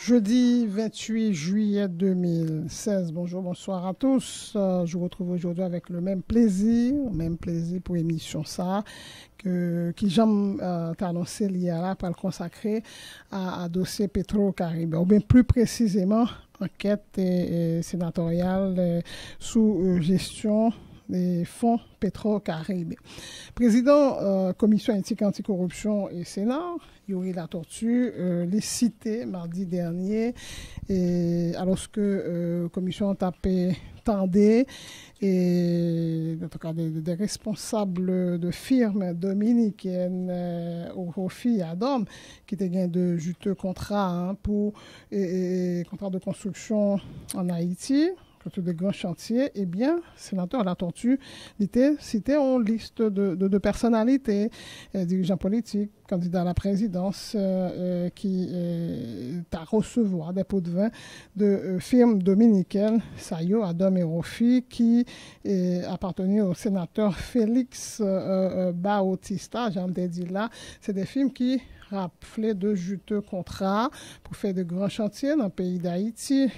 Jeudi 28 juillet 2016. Bonjour, bonsoir à tous. Je vous retrouve aujourd'hui avec le même plaisir pour l'émission ça, qui j'aime t'annoncer là pour le consacrer à dossier Petro-Caraïbes, ou bien plus précisément enquête sénatoriale sous gestion des fonds Petro-Caraïbes. Président commission éthique anticorruption et Sénat, Yuri Latortue, les cités mardi dernier, et alors que commission tapé tendait et en tout cas des responsables de firmes dominicaines au profit à Dom qui étaient gain de juteux contrats pour contrats de construction en Haïti. Sur des grands chantiers, eh bien, sénateur Latortue était cité en liste de personnalités, dirigeants politiques, candidats à la présidence, qui t'a recevoir des pots de vin de firmes dominicaines, Sayo, Adam et Rofi, qui appartenaient au sénateur Félix Bautista, j'en ai dit là, c'est des firmes qui rappelaient de juteux contrats pour faire de grands chantiers dans le pays d'Haïti.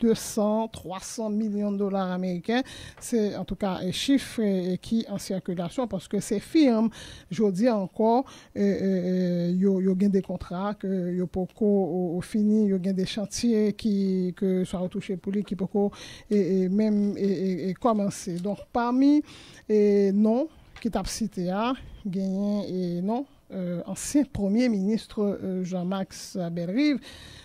200, 300 millions de dollars américains, c'est en tout cas un chiffre qui est en circulation parce que ces firmes, je dis encore, yo gain des contrats que yo poko au fini, yo gain des chantiers que soit retouché pour lui qui poko même commencer. Donc parmi non qui t'a cité a gagné et non ancien Premier ministre Jean-Max Bellerive.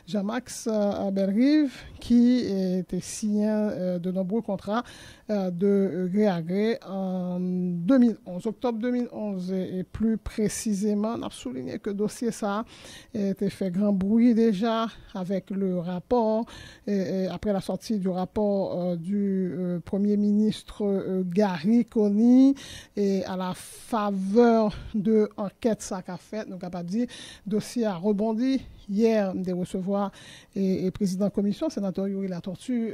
Jean-Max Bellerive, qui était signé de nombreux contrats de gré à gré en 2011, octobre 2011. Et plus précisément, on a souligné que le dossier ça a été fait grand bruit déjà avec le rapport, après la sortie du rapport du Premier ministre Gary Coney, et à la faveur de enquête ça qu'a fait, nous capable de dire, dossier a rebondi. Hier, de recevoir et président de la commission, sénateur Yuri Latortue,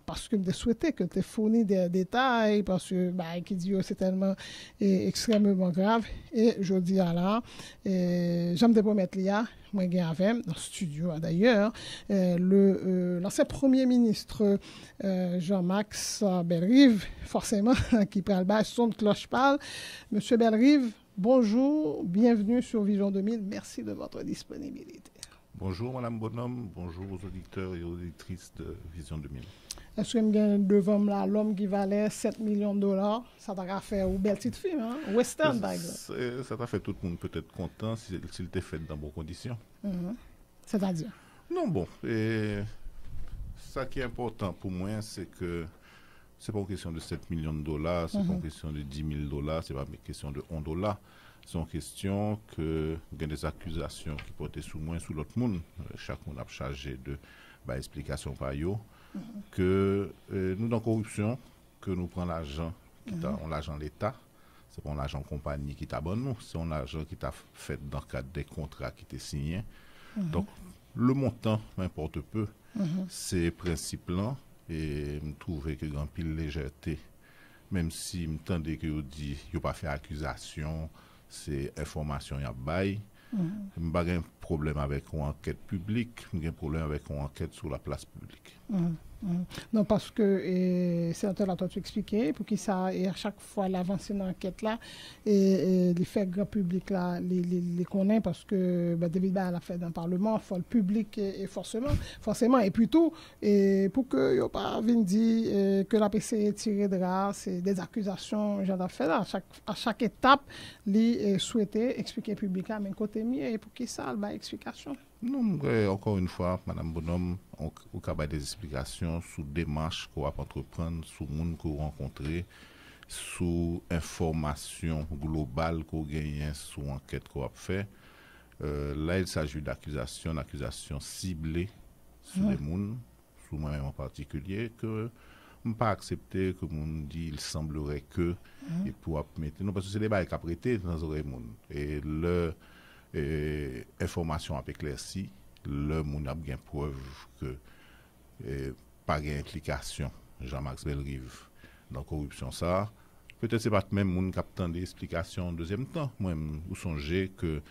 parce que je souhaitais que tu fourni des détails, parce que qui dit c'est tellement extrêmement grave. Et je dis à là, j'aime te promettre là, moi j'ai avec dans le studio d'ailleurs, l'ancien premier ministre Jean-Max Bellerive, forcément, qui prend le bas son de cloche parle. Monsieur Bellerive, bonjour, bienvenue sur Vision 2000. Merci de votre disponibilité. Bonjour Madame Bonhomme, bonjour aux auditeurs et auditrices de Vision 2000. Est-ce que je gagne devant là l'homme qui valait 7 millions de dollars? Ça t'a fait un bel petit film, hein? Western, par exemple. Ça t'a fait tout le monde peut-être content s'il était fait dans bonnes conditions. C'est-à-dire? Non, bon. Et ça qui est important pour moi, c'est que c'est pas une question de 7 millions de dollars, c'est pas une question de 10 000 dollars, c'est pas une question de 1 dollar. C'est une question que il y a des accusations qui portent sous moi, sous l'autre monde. Chaque monde a chargé de explication par eux. Que nous, dans la corruption, que nous prenons l'argent, l'argent de l'État, c'est pas l'argent compagnie qui t'abonne nous, c'est l'argent qui t'a fait dans le cadre des contrats qui étaient signés. Donc, le montant m'importe peu. C'est principe-là. Et je trouve que grand pile légèreté, même si je tendais que vous dit qu'il n'y a pas fait accusation, c'est information y a bail. Je n'ai pas de problème avec une enquête publique, j'ai un problème avec une enquête sur la place publique. Non, parce que sénateur l'a tout expliqué, pour qui ça, et à chaque fois l'avancée dans l'enquête là, et les faits grand public là, les connaît, parce que David Baye l'a fait dans le Parlement, il faut le public et forcément, et plutôt, et pour que n'y ait pas dit que la PC est tirée de là, c'est des accusations, j'en ai fait là, à chaque étape, les souhaiter expliquer publiquement, mais côté mieux, et pour qui ça, explication. Non, encore une fois, Madame Bonhomme, on a des explications sur des démarches qu'on va entreprendre, sur le monde qu'on rencontre, sur information globale qu'on gagne, sur enquête qu'on a fait. Là, il s'agit d'accusations ciblées sur les mondes, sur moi-même en particulier, que je ne pas accepter que mon dit il semblerait que et pour mettre non parce que c'est des bails qui a prêté dans les oreilles et le information a éclairci le moun a bien preuve que pas d'implication Jean-Max Bellerive dans corruption ça peut-être c'est pas même moun qui a tant d'explications en deuxième temps moi vous songez que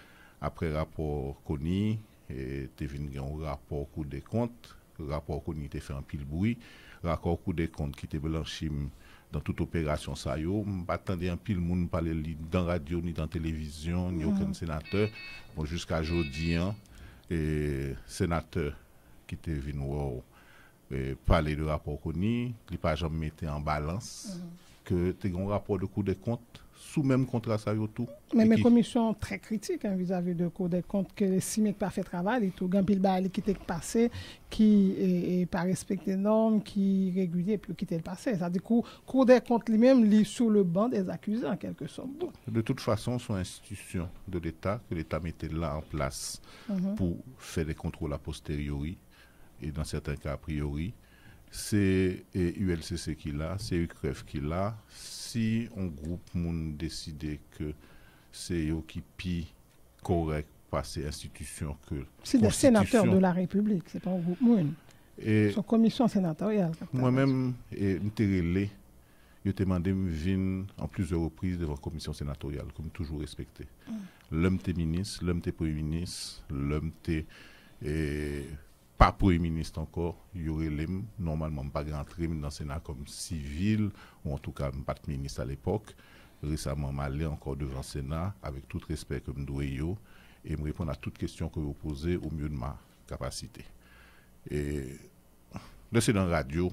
après rapport Coney te venu un rapport Cour des comptes, rapport qu'on était fait en pile bruit, rapport Cour des comptes qui était blanchi dans toute opération ça yo, m'attendais un pile monde parler dans radio ni dans télévision, ni aucun sénateur. Bon jusqu'à aujourd'hui et sénateur qui était venu parler de rapport qu'on il pas jamais mettre en balance que tu as un rapport de Cour des comptes sous même contrat ça yo tout. Mais mes commissions très critiques vis-à-vis de Cour des comptes que les CIMIC pas fait travail et tout gampil bali qui était passé qui est pas respecté normes qui régulier puis qui était le passé ça dit Cour des comptes lui-même lit sur le banc des accusés en quelque sorte. De toute façon sont institutions de l'État que l'État mettait là en place pour faire des contrôles a posteriori et dans certains cas a priori. C'est ULCC qui l'a, c'est UCREF qui l'a. Si un groupe moun décide que c'est eux qui pi correct passer institution que c'est des sénateurs de la République, c'est pas un groupe moun. Et son commission sénatoriale. Moi-même m'térélé, je demandé me venir en plusieurs reprises devant la commission sénatoriale comme toujours respecté. L'homme t'es ministre, l'homme t'es premier ministre, l'homme t'es pas premier ministre encore, il y aurait normalement pas rentrer dans le Sénat comme civil, ou en tout cas pas de ministre à l'époque. Récemment, je allé encore devant le Sénat avec tout respect que je dois et me répondre à toutes questions que vous posez au mieux de ma capacité. Et là, c'est dans la radio,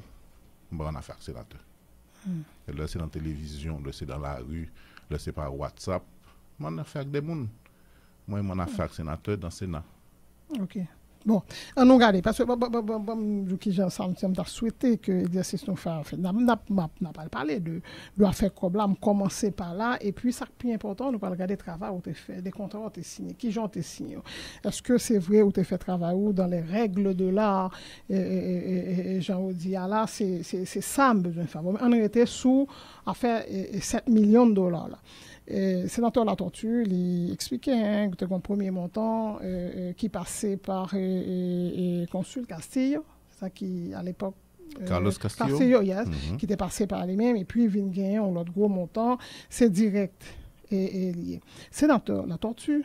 je vais en affaire sénateur. Là, c'est dans la télévision, là, c'est dans la rue, là, c'est par WhatsApp. Je vais en affaire des gens. Moi, je vais en affaire sénateur dans le Sénat. OK. Bon, on nous regarde, parce que qui j'ai souhaité que l'exercice nous fasse. N'a pas parlé de faire problème, commencer par là, et puis ça qui est plus important, nous pas regarder le travail où tu fait, des contrats où tu signé, qui j'en t'es signé. Est-ce que c'est vrai où tu fait travail ou dans les règles de l'art, et j'en dis là, c'est ça besoin de faire. On était sous à faire 7 millions de dollars là. Sénateur La Tortue, il expliquait que un premier montant qui passait par consul Castillo, ça qui à l'époque Carlos Castillo, yes, qui était passé par lui-même, et puis il vient gagner l'autre gros montant, c'est direct et lié. Sénateur La Tortue,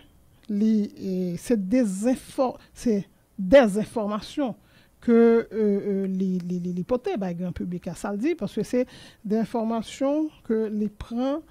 c'est des informations que l'hypothèse du grand public a ça le dit, parce que c'est des informations que les prend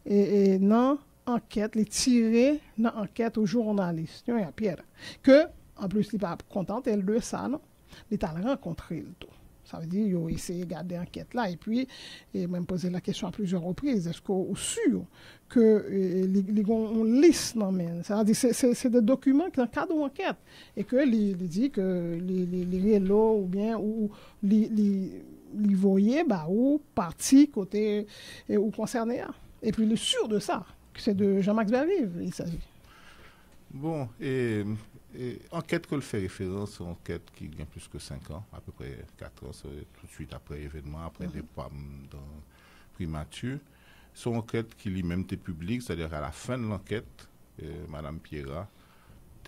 et dans enquête, les tirer dans enquête aux journalistes, à Pierre. Que, en plus, il n'est pas content, elle de ça, non? Il t'a rencontré le tout. Ça veut dire, il a essayé de garder l'enquête là, et puis, il même posé la question à plusieurs reprises. Est-ce qu'on est sûr que les on liste, non, mais ça veut dire, c'est des documents qui sont dans le cadre d'enquête, et que il dit que les rélos, ou bien, ou les voyez, bah, ou parti côté, ou concerné, et puis le sûr de ça, que c'est de Jean-Max Bellerive, il s'agit. Bon, et enquête que le fait référence, c'est une enquête qui a plus que 5 ans, à peu près 4 ans, c'est tout de suite après l'événement, après des pommes dans primature. C'est une enquête qui lui-même était publique, c'est-à-dire à la fin de l'enquête, Madame Pierra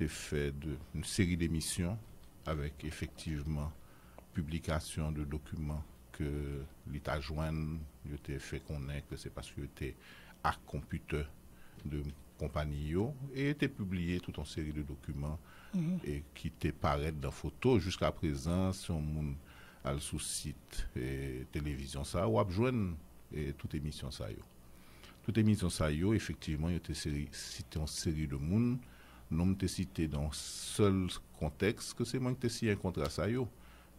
a fait une série d'émissions avec effectivement publication de documents que l'État joigne, il a fait connaître que c'est parce qu'il était à computer de compagnie et était publié toute une série de documents et qui étaient paraître dans photo jusqu'à présent si on a le sous-site et télévision ça ou joindre toute émission ça toute émission ça effectivement il était cité en série de monde non était cité dans seul contexte que c'est moi qui signé un contrat ça là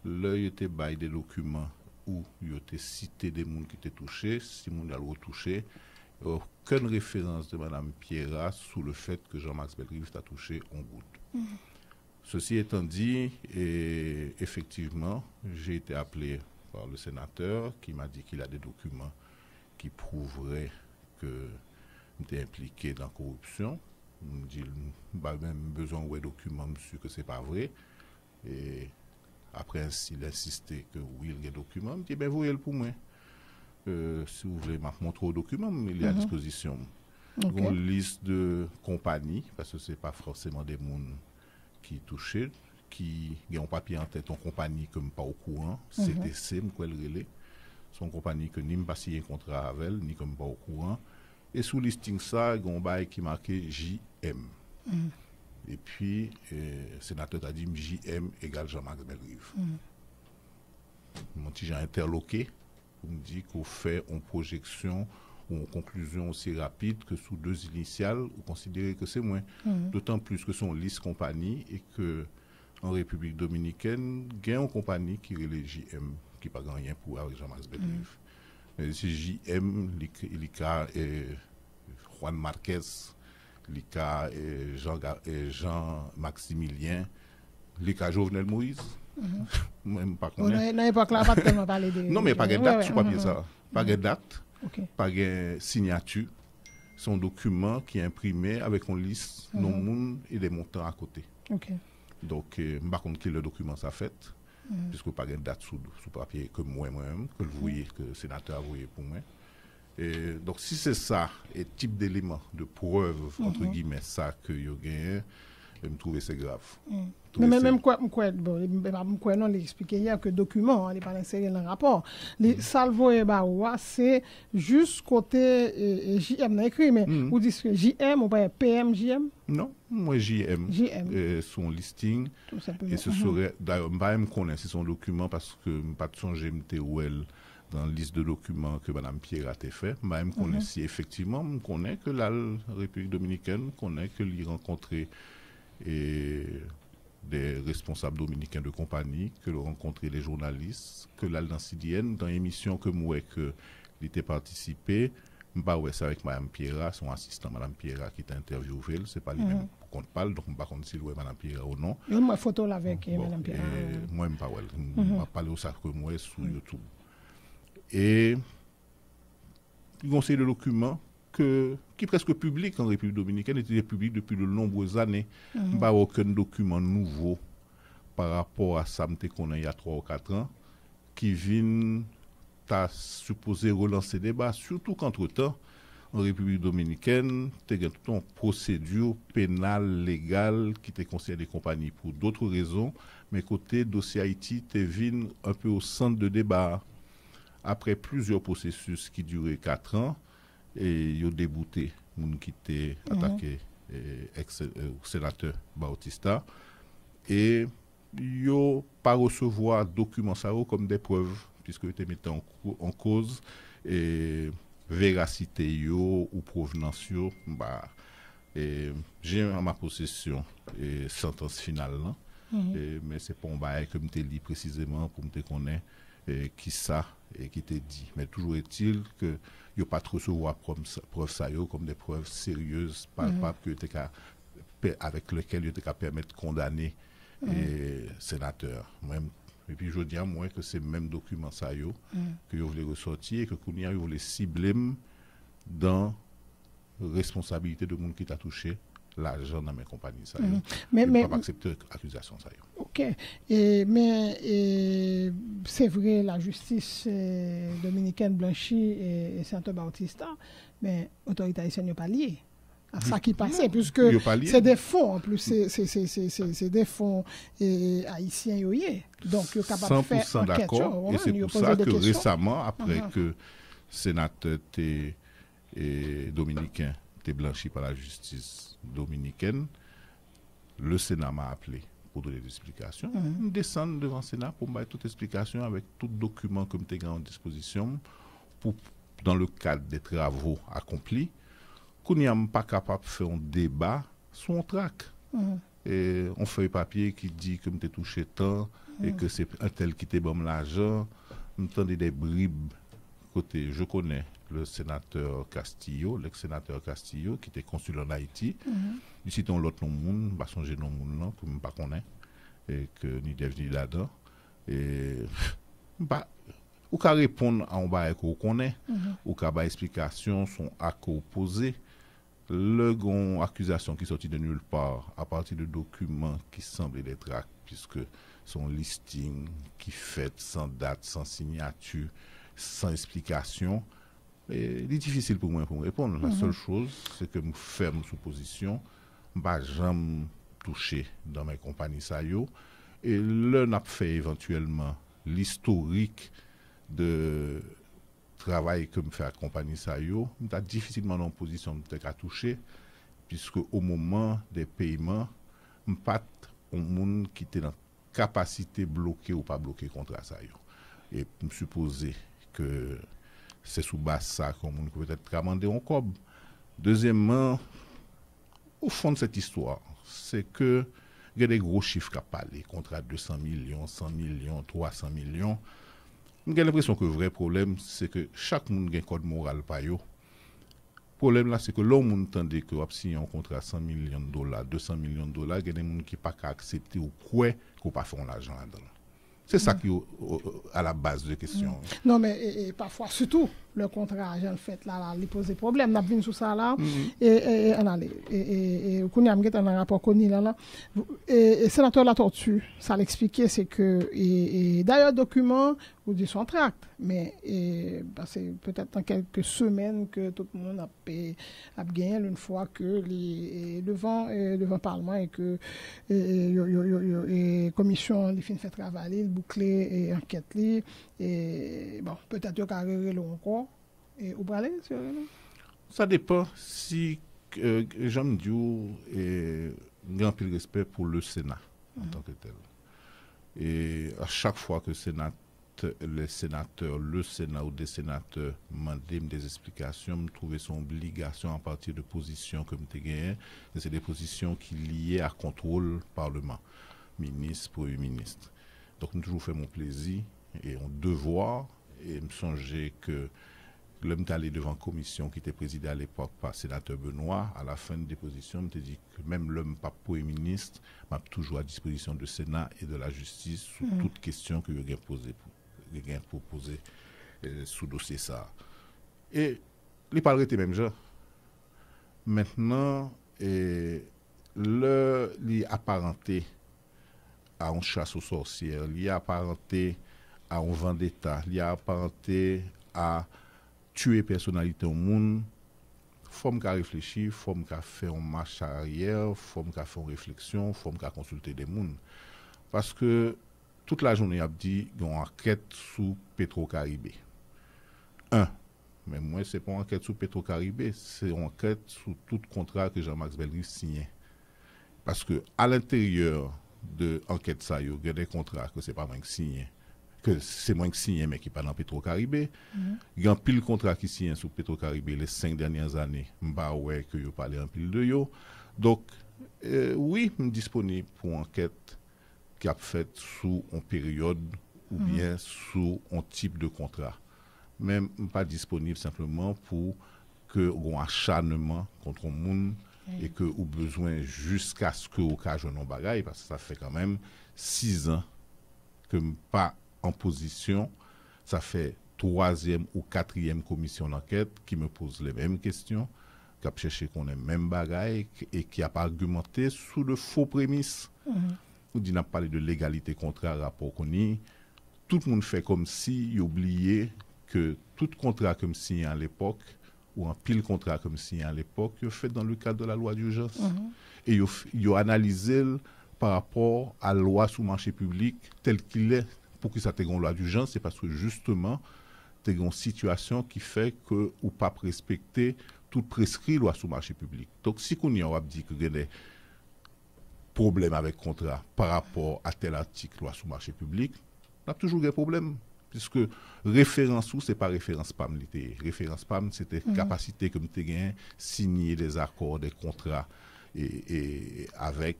il était bail des documents où il était cité des gens qui étaient touchés si monde a retouché aucune référence de Mme Pierra sous le fait que Jean-Max Bellerive a touché en goutte. Ceci étant dit, et effectivement, j'ai été appelé par le sénateur qui m'a dit qu'il a des documents qui prouveraient que j'étais impliqué dans la corruption. Il me dit, même besoin de documents, monsieur, que ce n'est pas vrai. Et après, il a insisté que oui, il y a des documents. Il me dit, ben, vous, pour moi. Si vous voulez montrer au document, il est à disposition. Okay. Une liste de compagnies, parce que ce n'est pas forcément des gens qui touchent, qui ont un papier en tête, une compagnie que je ne suis pas au courant, CTC, je relais. C'est une compagnie que ni je n'ai pas signé un contrat avec elle, ni que je ne suis pas au courant. Et sous listing ça, il y a un bail qui est marqué JM. Et puis, le sénateur a dit JM égale Jean-Max Bellerive. Mon petit j'ai interloqué pour me dire qu'on fait une projection ou une conclusion aussi rapide que sous 2 initiales, ou considérer que c'est moins. D'autant plus que son liste compagnie et que en République dominicaine, il y a une compagnie qui est JM, qui n'a pas rien pour avec Jean-Max Bellerive. C'est JM, l'ICA et Juan Marquez, l'ICA et Jean-Maximilien, l'ICA Jovenel Moïse. Même pas qu'on est. Dans l'époque là, pas tellement parler de. Non, mais pas de date sur papier ça. Pas de date, Ok. pas de signature. C'est un document qui est imprimé avec une liste de monde et des montants à côté. Ok. Donc, par contre, qui le document ça fait, puisque pas de date sous papier que moi-même, que vous voyez, que le sénateur a envoyé pour moi. Et donc, si c'est ça, et type d'élément de preuve, entre guillemets, ça que vous gagnez, je me trouve c'est grave. Mais même quoi, non, l'expliquer hier que document, il n'est pas inséré dans le rapport. Les salvo et baroua, c'est juste côté JM n'a écrit, mais vous dites que JM ou pas PM JM? Non, moi JM. Son listing. Tout simplement. Et ce serait, d'ailleurs, je ne sais pas connaître son document parce que je n'ai pas de songer dans la liste de documents que Mme Pierre a fait. Je me connais si effectivement, je connais que la République dominicaine, connaît que l'y rencontrer et des responsables dominicains de compagnie, que le rencontrer les journalistes, que l'Aldancidienne, dans l'émission que moi, que il était participé, c'est avec Mme Pierra, son assistant Mme Pierra qui t'a interviewé, c'est pas lui-même qu'on parle, donc je ne sais pas si c'est Mme Pierra ou non. Il y a une photo là avec Mme Pierra. Moi, je ne sais pas, je ne parler de ça que moi sur YouTube. Et il y a de documents qui est presque public en République dominicaine, était public depuis de nombreuses années. Pas aucun document nouveau par rapport à ça qu'on a il y a 3 ou 4 ans, qui vient supposé relancer le débat, surtout qu'entre-temps, en République dominicaine, il y a toute une procédure pénale, légale, qui était concernée des compagnies pour d'autres raisons, mais côté dossier Haïti, tu venu un peu au centre de débat. Après plusieurs processus qui duraient 4 ans, et ils ont débouté les gens qui étaient attaqués ex-sénateur Bautista, et ils n'ont pas recevoir documents ça comme des preuves, puisqu'ils étaient mis en cause, et véracité ou provenance. J'ai en ma possession sentence finale, mais c'est pas un bail que je lis précisément pour me connaître qui ça et qui t'est dit. Mais toujours est-il que il n'y a pas de recevoir preuves ça comme des preuves sérieuses, palpables, avec lesquelles il était permettre de condamner les sénateurs. Et puis je dis à moi que c'est le même document ça que vous voulez ressortir et que vous voulez cibler dans la responsabilité de monde qui t'a touché l'argent dans mes compagnies. Ça mais pas accepter l'accusation. Ok. Mais c'est vrai, la justice dominicaine blanchie et Saint-Bautista, mais l'autorité haïtienne n'est pas liée à ça qui passait, puisque c'est des fonds, en plus, c'est des fonds haïtiens. Donc, il est capable de faire 100% d'accord. Et c'est pour ça que récemment, après que le sénateur dominicain était blanchi par la justice dominicaine, le Sénat m'a appelé pour donner des explications. Je descends devant le Sénat pour me donner toute explication avec tout document que je en disposition pour, dans le cadre des travaux accomplis, qu'on n'est pas capable de faire un débat sur un trac. Et on fait un papier qui dit que je t'ai touché tant et que c'est un tel qui t'a bon l'argent. On entend des bribes côté. Je connais le sénateur Castillo, l'ex-sénateur Castillo, qui était consul en Haïti. Ici, on l'autre monde, pas songer non monde que je pas connais et que ni devenu là-dedans. Et ou qu'à répondre à un bail qu'on connaît, ou qu'à ba explication son acte opposé. Le gon accusation qui sortit de nulle part à partir de documents qui semblent des tracts, puisque son listing qui fait sans date, sans signature, sans explication. Et il est difficile pour moi pour me répondre. La seule chose, c'est que je ferme sous position, je ne vais jamais toucher dans mes compagnies ça et le n'a fait éventuellement l'historique de travail que me fait la compagnie ça yo, difficilement en position de toucher, puisque au moment des paiements, pas un monde qui était dans capacité bloquer ou pas bloquer contrat ça yo. Et me supposer que c'est sous base ça qu'on peut peut-être commander un cob. Deuxièmement, au fond de cette histoire, c'est que il y a des gros chiffres qui parlent, contrat 200 millions, 100 millions, 300 millions. J'ai l'impression que le vrai problème, c'est que chaque monde a un code moral par yo. Le problème là, c'est que l'homme entendait que signé un contrat 100 millions de dollars, 200 millions de dollars, il y a des gens qui ne peuvent pas accepter ou quoi qu'on pas faire l'argent là-dedans. C'est ça qui est à la base de la question. Non, mais et parfois, surtout, le contrat, j'ai le fait là, il pose des problèmes. On a vu sur ça là. Et on allait. Et on a mis un rapport connu là. Et sénateur La Tortue, ça l'expliquait, c'est que, et d'ailleurs, document, vous dites son tract, mais c'est peut-être dans quelques semaines que tout le monde a gagné une fois que devant le Parlement et que la commission les fins fait travailler, boucler et enquête et bon, peut-être qu'il y a le encore. Et où aller ça dépend si Jean Diou et grand pile respect pour le Sénat en tant que tel. Et à chaque fois que le Sénat ou des sénateurs demandent des explications, me trouver son obligation à partir de positions comme tu gagné, et c'est des positions qui liées à contrôle parlement, ministre, premier ministre. Donc, nous toujours fait mon plaisir et mon devoir, et me songer que l'homme est allé devant la commission qui était présidée à l'époque par le sénateur Benoît, à la fin de déposition, me dit que même l'homme pas premier ministre, m'a toujours à disposition du Sénat et de la justice sur toute question que vous avez posée pour poser sous dossier ça. Et il parle de même genre. Maintenant, il est apparenté à une chasse aux sorcières, il est apparenté à un vendetta, il est apparenté à tuer personnalité au monde. Faut me réfléchir, faut me faire une marche arrière, faut me faire une réflexion, faut me consulter des mondes. Parce que toute la journée, il a dit qu'il y a une enquête sous Petro-Caribé. Mais moi, ce n'est pas une enquête sous Petro-Caribé, c'est une enquête sous tout contrat que Jean-Max Belry signait. Parce que à l'intérieur de l'enquête, il y a des contrats que ce n'est pas moi qui signe, que c'est moi qui signe, mais qui pas dans Petro-Caribé. Il y a un pile contrat qui signe sous Petro-Caribé les 5 dernières années. Je ne que vous parlez un pile de yo. Donc, oui, je suis disponible pour une enquête qui a fait sous une période ou bien sous un type de contrat. Mais pas disponible simplement pour que un acharnement contre le monde et que au besoin jusqu'à ce que au cas je n'en bagaille parce que ça fait quand même 6 ans que pas en position, ça fait 3e ou 4e commission d'enquête qui me pose les mêmes questions, qui a cherché qu'on ait même bagaille et qui a pas argumenté sous de faux prémices. On dit n'a pas parlé de légalité contraire rapport qu'on y. Tout le monde fait comme si il oubliait que tout contrat comme signé à l'époque ou un pile contrat comme signé à l'époque, il fait dans le cadre de la loi d'urgence. Et il a analysé par rapport à la loi sous marché public tel qu'il est. Pour que ça ait une loi d'urgence, c'est parce que justement, tu as une situation qui fait que ou pas respecter tout prescrit loi sous marché public. Donc si on y a dit que des problèmes avec contrat par rapport à tel article loi sous marché public, on a toujours des problèmes. Puisque référence ou c'est pas référence PAM. Référence PAM, c'était capacité comme tu as signer des accords, des contrats et avec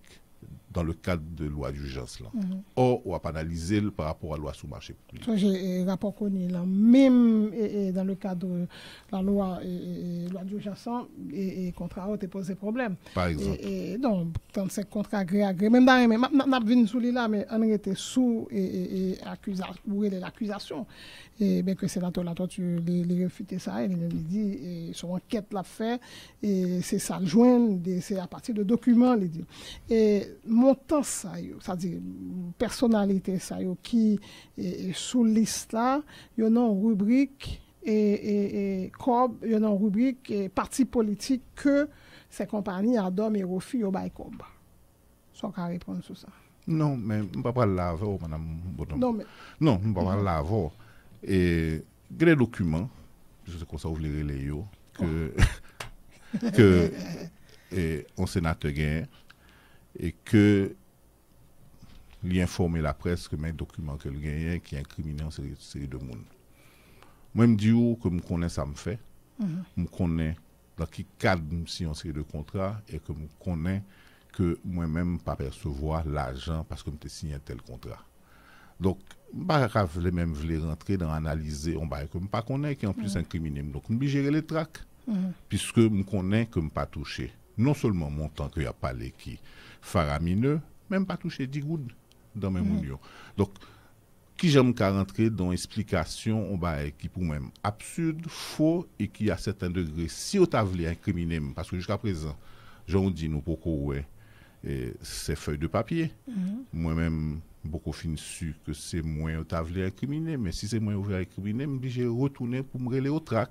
dans le cadre de loi d'urgence là. Or, on va pas analyser par rapport à la loi sous marché public. Ça j'ai rapport connu là, même dans le cadre de la loi loi d'urgence et contrat te posé problème. Par exemple. Et donc dans ces contrats gré à gré, même dans n'a vinn sous là mais on était sous et l'accusation et bien que sénateur là toi tu les réfuter ça et il dit et son enquête l'a fait et c'est ça le joindre c'est à partir de documents il dit et montant ça c'est-à-dire personnalité ça qui est sous liste là il y a une rubrique et COB il y a une rubrique parti politique que ces compagnies adom et refus au bail COB sans qu'à répondre sur ça. Non mais on va pas laver madame Bodon. Non on va pas laver et les documents je sais qu'on ça ouvrir les yo que un sénateur gagne et que lui informer la presse que mes documents que le gagnant qui incriminent une série de monde. Moi, je me dis que je connais ça me fait. Je connais dans quel cadre si on série de contrat et que je connais que moi-même pas percevoir l'argent parce que je signé un tel contrat. Donc, je ne même rentrer dans analyser, on va que je pas connais qui en plus incriminé. Donc, je vais gérer les tracts puisque je connais que je pas touché. Non seulement mon temps que y a parlé qui faramineux, même pas touché 10 gouttes dans mes mounions. Donc, qui j'aime qu'à rentrer dans l'explication, on va qui pour même absurde, faux et qui à certains degrés, si on t'a voulu incriminer, parce que jusqu'à présent, j'en dis nous pourquoi ces feuilles de papier, moi-même beaucoup fin su que c'est moi qui t'a voulu incriminer, mais si c'est moi qui voulu incriminer, je vais retourner pour me relayer au trac,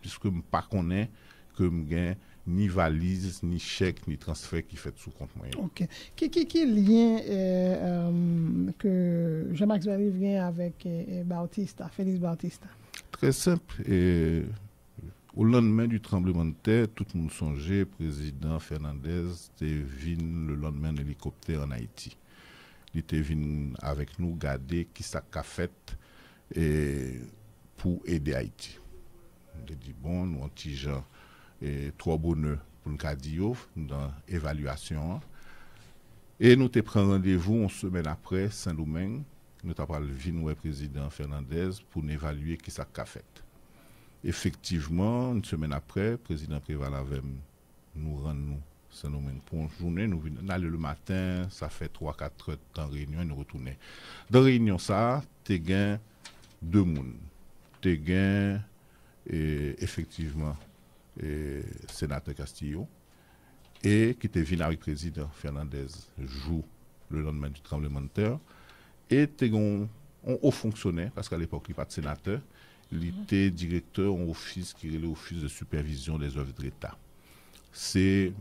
puisque je ne connais pas que je gagne ni valise, ni chèque, ni transfert qui fait sous compte moyen. Ok. Qui lien que Jean-Max Barry vient avec Bautista, Félix Bautista? Très simple. Au lendemain du tremblement de terre, tout le monde songeait, président Fernandez était venu le lendemain d'hélicoptère en Haïti. Il était venu avec nous garder qui ça qu'a fait pour aider Haïti. On a dit, bon, nous, petit gens, et 3 bonheurs pour nous dire dans l'évaluation. Et nous te pris rendez-vous une semaine après, Saint-Domingue. Nous avons parlé avec le président Fernandez pour évaluer qui ça qu'a fait. Effectivement, une semaine après, le président Préval avait nous rendre Saint-Domingue pour une journée. Nous allons le matin, ça fait 3-4 heures en réunion et nous retournons. Dans la réunion, ça, tu as 2 personnes. Tu as effectivement sénateur Castillo et qui était venu avec le président Fernandez jour le lendemain du tremblement de terre et tu as un haut fonctionnaire parce qu'à l'époque il n'était pas de sénateur, il était directeur d'un office qui est l'office de supervision des œuvres de l'État. C'est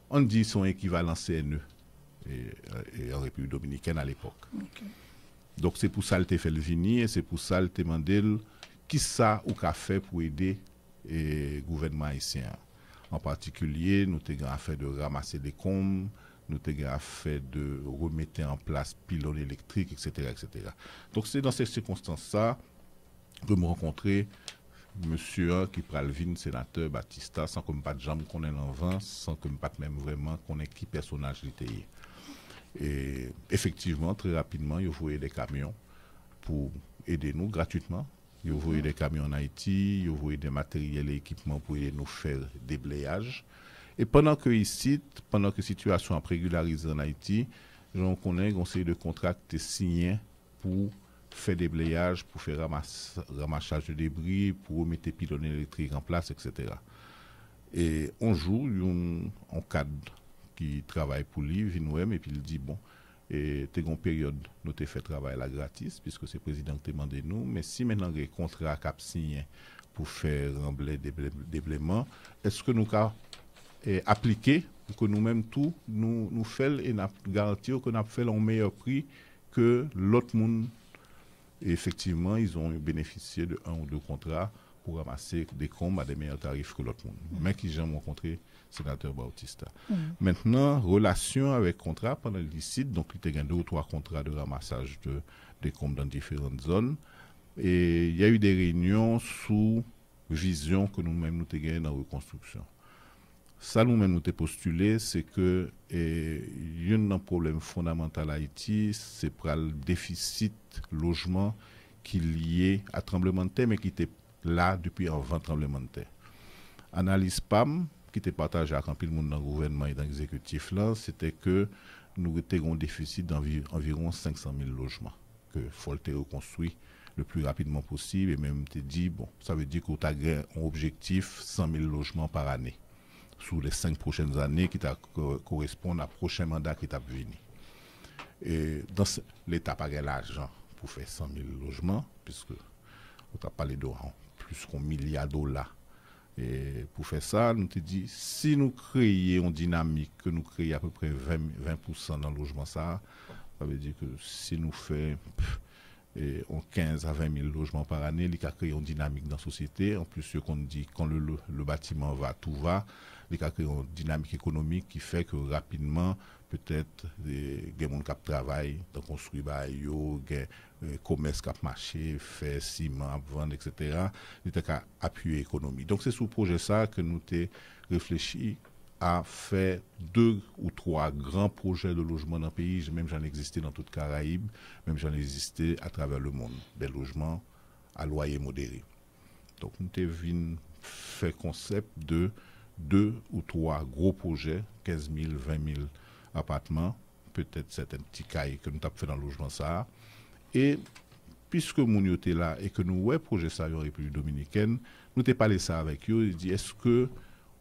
on dit son équivalent CNE et en République dominicaine à l'époque. Okay. Donc c'est pour ça qu'il t'a fait le venir et c'est pour ça qu'il t'a demandé qui ça ou qu'a fait pour aider le gouvernement haïtien. En particulier, nous avons fait de ramasser des combes, nous avons fait de remettre en place pylônes électriques, etc., etc. Donc c'est dans ces circonstances-là que je me rencontrais monsieur qui pralvin sénateur Batista sans que je ne pas de jambes qu'on ait en vent, sans que je ne pas même vraiment qu'on ait qui personnage était. Et effectivement, très rapidement, il faut des camions pour aider nous gratuitement. Il faut des camions en Haïti, il faut des matériels et équipements pour aider nous faire des blayages. Et pendant que ici, pendant que la situation a régularisé en Haïti, j'en connais un série de contrats qui sont signés pour faire des blayages, pour faire ramassage de débris, pour remettre des pylônes électriques en place, etc. Et un jour, un cadre qui travaille pour lui vient et puis il dit bon, et t'es une période nous t'ai fait travail là gratis puisque c'est le président qui t'a demandé nous, mais si maintenant il y a un contrat cap signé pour faire rembler des blaiements, est-ce que nous avons appliqué pour que nous-mêmes tout nous faisons et nous garantir que nous avons fait un meilleur prix que l'autre monde? Et effectivement, ils ont bénéficié de 1 ou 2 contrats pour ramasser des combes à des meilleurs tarifs que l'autre monde. Mais qui j'ai rencontré sénateur Bautista. Maintenant, relation avec contrat pendant le licite, donc il y a 2 ou 3 contrats de ramassage de combes dans différentes zones. Et il y a eu des réunions sous vision que nous-mêmes nous avons dans la reconstruction. Ça, nous-mêmes nous avons postulé, c'est que il y a un problème fondamental à Haïti, c'est pour le déficit logement qui est lié à tremblement de terre, mais qui était là depuis avant tremblement de terre. Analyse PAM, qui était partagée avec un peu de monde dans le gouvernement et dans l'exécutif là, c'était que nous avons un déficit d'environ 500 000 logements, que faut le reconstruire le plus rapidement possible, et même te dit, bon, ça veut dire qu'on a un objectif 100 000 logements par année, sous les 5 prochaines années qui correspondent à prochain mandat qui t'a venu. Et dans l'État n'a pas l'argent pour faire 100 000 logements, puisque on a parlé de plus qu'un milliard de dollars. Et pour faire ça, nous te dit, si nous créons une dynamique, que nous créons à peu près 20% dans le logement, ça veut dire que si nous faisons en 15 à 20 000 logements par année, il a créé une dynamique dans la société. En plus, ce qu'on dit, quand le bâtiment va, tout va, il a créé une dynamique économique qui fait que rapidement, peut-être, des gens qui travaillent, dans construire des commerce qui marché, faire ciment, vendre, etc. Il a appuyé l'économie. Donc, c'est sous projet ça que nous avons réfléchi à faire 2 ou 3 grands projets de logement dans le pays. Même j'en ai existé dans toute Caraïbes, même j'en ai existé à travers le monde. Des logements à loyer modéré. Donc, nous avons fait concept de 2 ou 3 gros projets, 15 000, 20 000 appartements, peut-être certains petits cailles que nous avons fait dans le logement ça. Et puisque nous étions là et que nous avons projet ça en République dominicaine, nous avons parlé ça avec eux. Ils dit est-ce que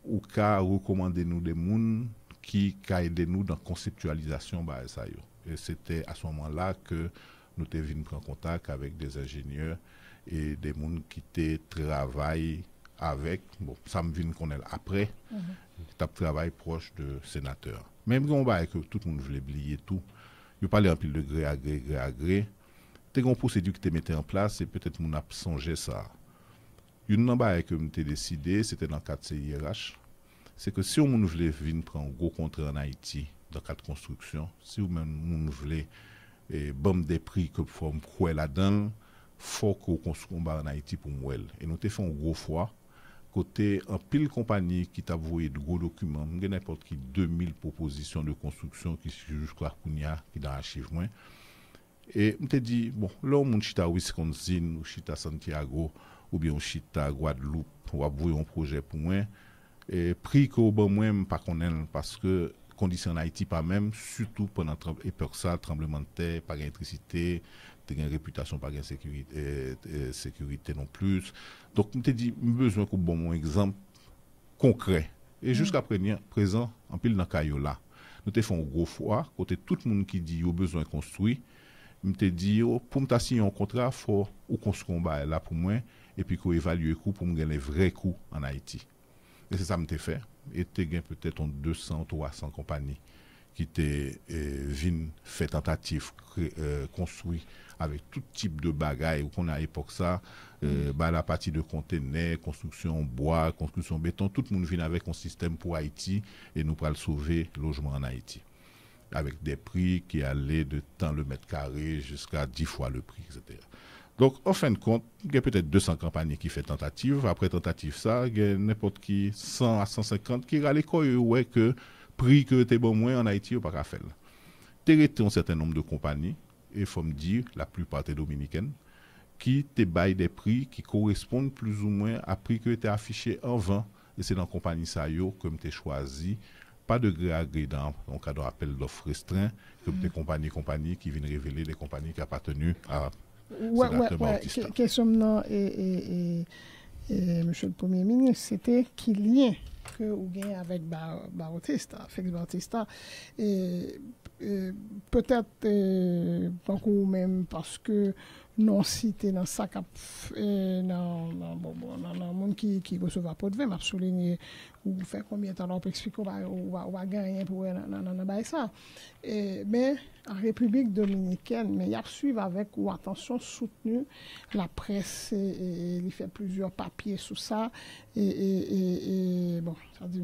ou qu'à recommander nous des gens qui aident nous dans la conceptualisation de ça. Et c'était à ce moment-là que nous sommes venus prendre contact avec des ingénieurs et des gens qui travaillent avec, bon, ça me vient qu'on est après, qui travaillent proche de sénateurs. Même quand on va que tout le monde voulait oublier tout, il parlait un pile de gré à gré. T'es une procédure que tu mettais en place et peut-être mon a songé ça. Une number que nous avons décidé, c'était dans le cadre CIRH, c'est que si on voulait venir prendre un gros contrat en Haïti dans le cadre de construction, si on voulait bomber des prix que pour me là-dedans, il faut qu'on construise en Haïti pour moi. Et nous avons fait un gros fois, côté un pile compagnie qui t'a voué de gros documents, n'importe qui 2000 propositions de construction qui sont jusqu'à Kounia, qui dans l'archive moins. Et on t'a dit, bon, là, on chita Wisconsin, ou chita Santiago, ou bien on chita Guadeloupe, on va vouer un projet pour moi. Et prix que bon moi pas connaître parce que conditions en Haïti pas même, surtout pendant époque ça, tremblement de terre, pas d'électricité, t'as une réputation pas de sécurité non plus. Donc on t'a dit besoin que bon mon exemple concret. Et jusqu'à présent, en pile dans Kayola, nous t'ai fait un gros fois côté tout le monde qui dit yo besoin construire. Je te dit pour me signer un contrat faut ou construire là pour moi et puis qu'on évalue le coût pour me gagner les vrais coûts en Haïti. Et c'est ça que je fait. Et tu as peut-être 200, 300 compagnies qui viennent faire tentative construire avec tout type de bagailles qu'on a à l'époque ça, la partie de conteneurs, construction bois, construction béton, tout le monde vient avec un système pour Haïti et nous pourrons sauver le logement en Haïti. Avec des prix qui allaient de tant le mètre carré jusqu'à 10 fois le prix, etc. Donc, en fin de compte, il y a peut-être 200 compagnies qui font tentative. Après tentative, ça, il y a n'importe qui, 100 à 150 qui râlent ouais que prix que tu es bon moins en Haïti, ou pas qu'à faire. Tu as un certain nombre de compagnies, et il faut me dire, la plupart des dominicaines, qui te baillent des prix qui correspondent plus ou moins à prix que tu as affiché avant. Et c'est dans la compagnie Sayo que tu as choisi. Pas de gré à gré dans un cadre d'appel d'offres restreint, comme des compagnies qui viennent révéler des compagnies qui appartenues à. Question non Monsieur le Premier ministre, c'était qu'il y ait que vous gagnez avec Bautista, Félix Bautista, et peut-être beaucoup même parce que non cité dans ça dans le monde qui recevra pas de vin, m'a souligné ou faire combien de temps on peut expliquer ou va gagner pour dans ça. Mais en République dominicaine, mais il y a suivre avec ou attention soutenu la presse et il fait plusieurs papiers sur ça et bon, ça dit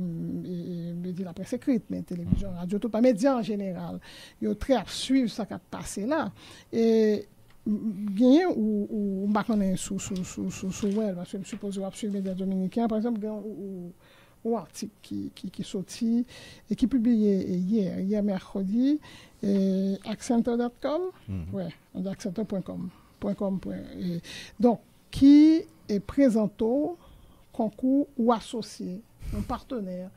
la presse écrite, mais télévision, radio, tout pas médias en général, ils ont très à suivre ça qui a passé là et gagner ou pas connaître sous web parce que je suppose que suivre les médias dominicains par exemple ou article qui sorti et qui publié hier mercredi accenture.com accenture.com donc qui est présenté concours ou associé un partenaire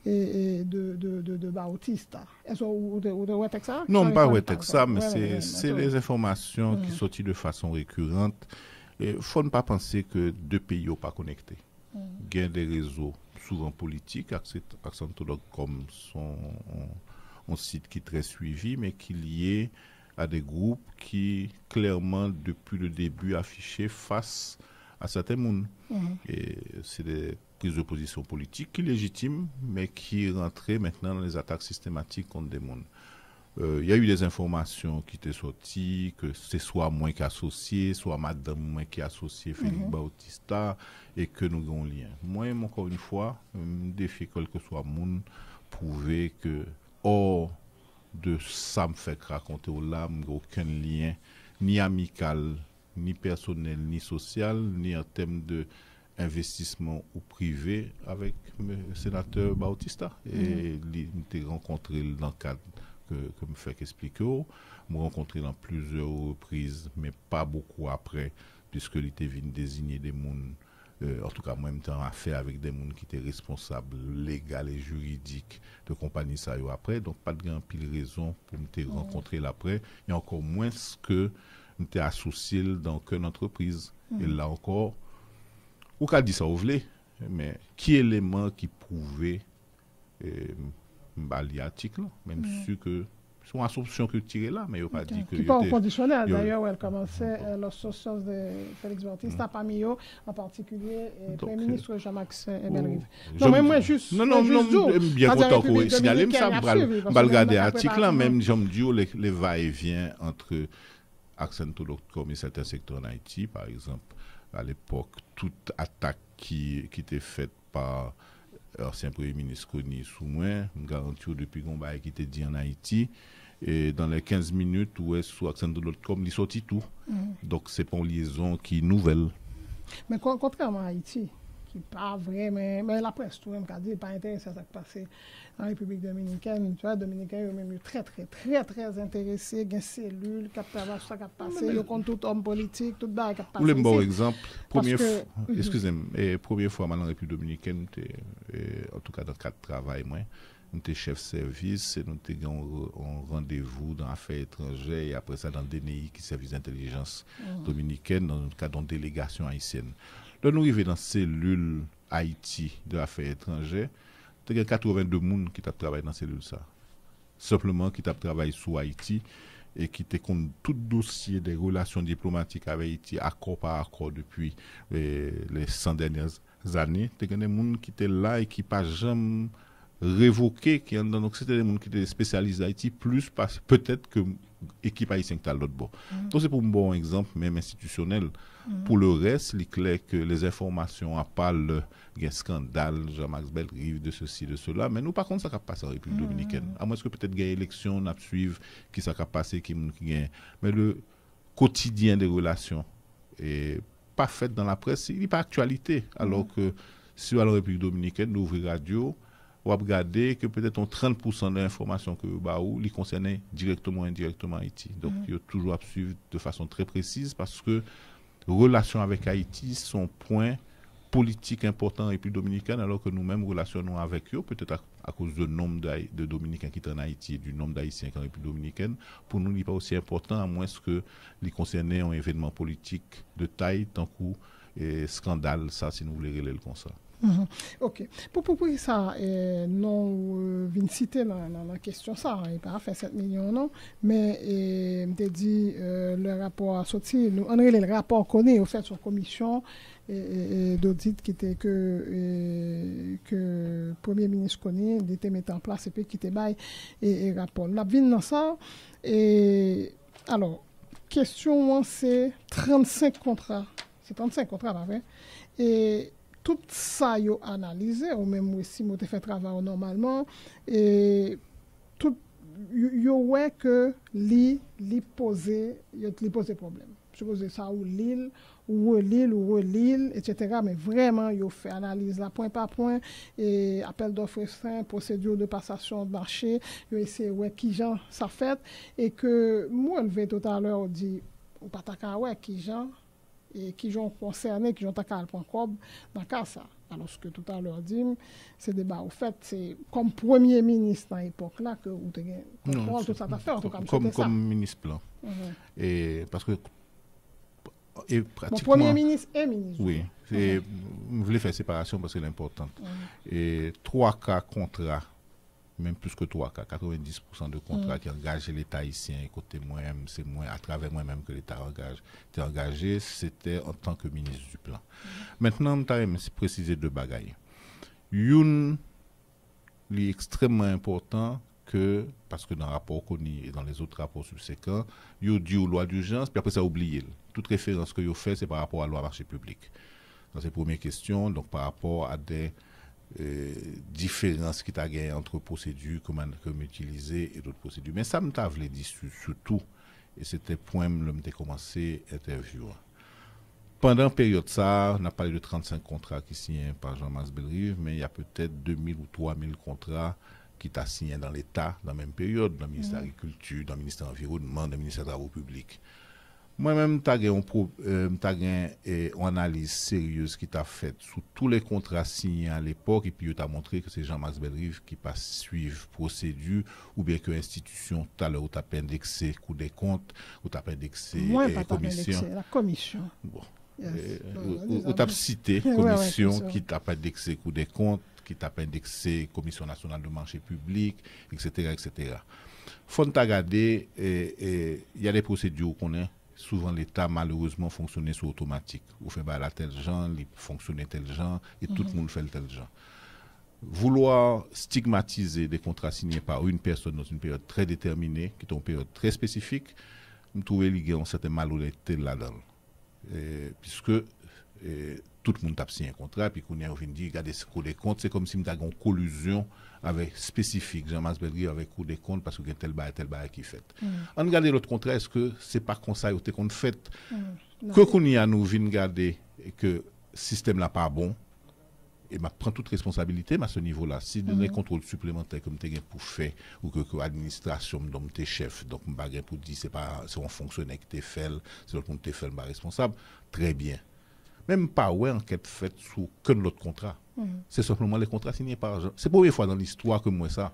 de Bautista. Est-ce que vous avez ça? Non, pas ça, mais c'est les informations qui sortent de façon récurrente. Il ne faut pas penser que deux pays ne sont pas connectés. Il y a des réseaux souvent politiques, Accenture.com sont un site qui est très suivi, mais qui est lié à des groupes qui, clairement, depuis le début, affichaient face à certains mondes. Et c'est des prises de position politiques qui légitimes, mais qui rentraient maintenant dans les attaques systématiques contre des mondes. y a eu des informations qui étaient sorties, que c'est soit moi qui associé, soit madame moi qui associé Félix Bautista, et que nous avons un lien. Moi, encore une fois, je défie quel que soit le monde, prouver que, hors de ça me fait raconter là, je n'ai aucun lien, ni amical, ni personnel, ni social, ni en termes de investissement ou privé avec le sénateur Bautista. Et il m'a rencontré dans le cadre que me fait expliquer. Je rencontré dans plusieurs reprises, mais pas beaucoup après, puisque il était venu désigner des gens, en tout cas, en même temps, à faire avec des gens qui étaient responsables légaux et juridiques de compagnie ça après. Donc, pas de grand pile raison pour me rencontrer l'après. Et encore moins que nous sommes associés dans une entreprise. Et là encore, ou qu'a dit ça, vous voulez, mais qui élément qui prouvait l'article, même si que c'est une assumption que tiré là, mais il n'a pas dit que. Qui pas au conditionnel, d'ailleurs, où elle commençait l'association de Félix Bautista, parmi eux, en particulier, le Premier ministre Jean-Max Ebelrive. Non, mais moi, juste. Non, bien content qu'on signale ça, je vais regarder l'article là, même, j'aime dire les va-et-vient entre Accentolocom et certains secteurs en Haïti, par exemple. À l'époque, toute attaque qui était faite par l'ancien Premier ministre Kony sous moi, me garantit depuis qu'on qui était dit en Haïti, et dans les 15 minutes où est sous Accentolocom, il sortit tout. Donc, c'est pas une liaison qui est nouvelle. Mais contrairement à Haïti, qui n'est pas vrai, mais la presse, tout le monde a dit, pas intéressé à ce qui passé en République dominicaine. Tu vois, dominicains, eux-mêmes, très intéressés, il y a des cellules qui travaillent sur ce qui a passé, ils ont tout homme politique, tout ça qui a passé. Pour le bon exemple, première fois en République dominicaine, en tout cas dans le cadre de travail, moi, nous étions chef service, nous étions en rendez-vous dans l'affaires étrangères et après ça dans le DNI, qui est service d'intelligence dominicaine, dans le cadre d'une délégation haïtienne. Là, nous arrivons dans la cellule Haïti de l'affaires étrangères, il y a 82 personnes qui travaillent dans cette cellule. Simplement, qui travaillent sur Haïti et qui te compte tout dossier des relations diplomatiques avec Haïti, accord par accord depuis les 100 dernières années. Il y a des gens qui étaient là et qui n'ont pas jamais révoqué. Donc, c'était des gens qui étaient spécialisés d'Haïti, plus peut-être que l'équipe haïtienne qui est à l'autre bord. Donc, c'est pour un bon exemple, même institutionnel. Pour le reste, il est clair que les informations, à part le scandale, Jean-Max Belrive, de ceci, de cela, mais nous, par contre, ça va passer en République dominicaine. À moins que peut-être qu'il y ait une élection, on a suivre qui ça va passer, qui gagne. Mais le quotidien des relations est pas fait dans la presse, il n'est pas actualité. Alors que si on va en République dominicaine, nous ouvrons radio, on va regarder que peut-être 30% de l'information que Baou les concernait directement ou indirectement Haïti. Donc, il y a toujours à suivre de façon très précise parce que relations avec Haïti sont point politique important en République dominicaine, alors que nous-mêmes relationnons avec eux, peut-être à cause du nombre de Dominicains qui sont en Haïti et du nombre d'Haïtiens qui sont en République dominicaine. Pour nous, il n'est pas aussi important, à moins que les concernés un événement politique de taille, tant que scandale, ça, si nous voulons relayer comme ça. Ok. Pour ça, non, vient citer dans la question ça, il pas fait 7 millions, non, mais je dit le rapport a sorti, nous, on le rapport connaît au fait sur commission d'audit qui était que Premier ministre connaît, était mis en place et puis qui était bail et rapport. La vie dans ça, et alors, question, c'est 35 contrats, c'est 35 contrats, pas vrai, et tout ça yo analysé ou même si moi fait travail normalement et tout yo ouais que li poser problème supposé ça ou l'île etc. mais vraiment yo fait analyse là point par point et appel d'offres sain procédure de passation de marché yo essayer ouais qui gens ça fait et que moi levé tout à l'heure dit ou pas ta ouais qui gens et qui sont concernés, qui ont tacal.com dans le cas ça. Alors, ce que tout à l'heure dit, c'est débat. Au fait, c'est comme Premier ministre dans l'époque là que vous avez contrôle toute cette affaire. Comme ministre plan. Et parce que. Et pratiquement. Premier ministre et ministre. Oui. Je voulais faire séparation parce que c'est important. Et 3 cas contrats. Même plus que 3 cas, 90% de contrats qui engagent l'État haïtien, côté moi-même, c'est moi, à travers moi-même que l'État était engagé, c'était en tant que ministre du plan. Maintenant, je vais préciser 2 bagailles. Une, est extrêmement important, que, parce que dans le rapport connu et dans les autres rapports subséquents, il y a dit loi d'urgence, puis après ça, oublié. Toute référence que vous fait, c'est par rapport à la loi marché public. Donc, c'est la première question, donc par rapport à des différences qui t'a gagné entre procédures comme utiliser et d'autres procédures. Mais ça me t'a dit surtout, et c'était point que j'ai commencé l'interview. Pendant la période ça, on a parlé de 35 contrats qui signés par Jean-Max Bellerive, mais il y a peut-être 2000 ou 3000 contrats qui t'a signé dans l'État dans la même période, dans le ministère de l'Agriculture, dans le ministère de l'Environnement, dans le ministère des Travaux publics. Moi-même, j'ai une analyse sérieuse qui t'a faite sur tous les contrats signés à l'époque, et puis il t'a montré que c'est Jean-Max Bellerive qui passe suivre procédure, ou bien que l'institution, tout à l'heure, où tu as indexé Cour des comptes, où tu as indexé commission. La commission. Bon. Où tu as cité commission qui t'a indexé Cour des comptes, qui t'a indexé Commission nationale de marché public, etc. etc. Faut nous regarder, il y a des procédures qu'on a. Souvent, l'État, malheureusement, fonctionnait sous automatique. Vous faites la tel genre, il fonctionnait tel genre, et tout le monde fait tel genre. Vouloir stigmatiser des contrats signés par une personne dans une période très déterminée, qui est une période très spécifique, nous trouvons qu'il y a une certaine malhonnêteté là-dedans. Puisque tout le monde a signé un contrat, puis qu'on a envie de dire, regardez ce Cour des comptes, c'est comme si nous avions une collusion avec spécifique, Jean-Max Bellerive avec Cour des comptes, parce qu'il y a tel bail qui fait. On regarde l'autre contrat, est-ce que c'est pas comme ça qu'on fait? Que qu'on y a nous vient regarder que le système là pas bon, et ma prend toute responsabilité à ce niveau-là. Si nous avons des contrôles supplémentaires comme tu as pour faire, ou que l'administration me donne tes chefs, donc je ne pour dire c'est un fonctionnaire qui t'a fait, c'est l'autre qui t'a fait, le responsable, très bien. Même pas ouais enquête faite sous que notre contrat. C'est simplement les contrats signés par gens. C'est la première fois dans l'histoire que moi ça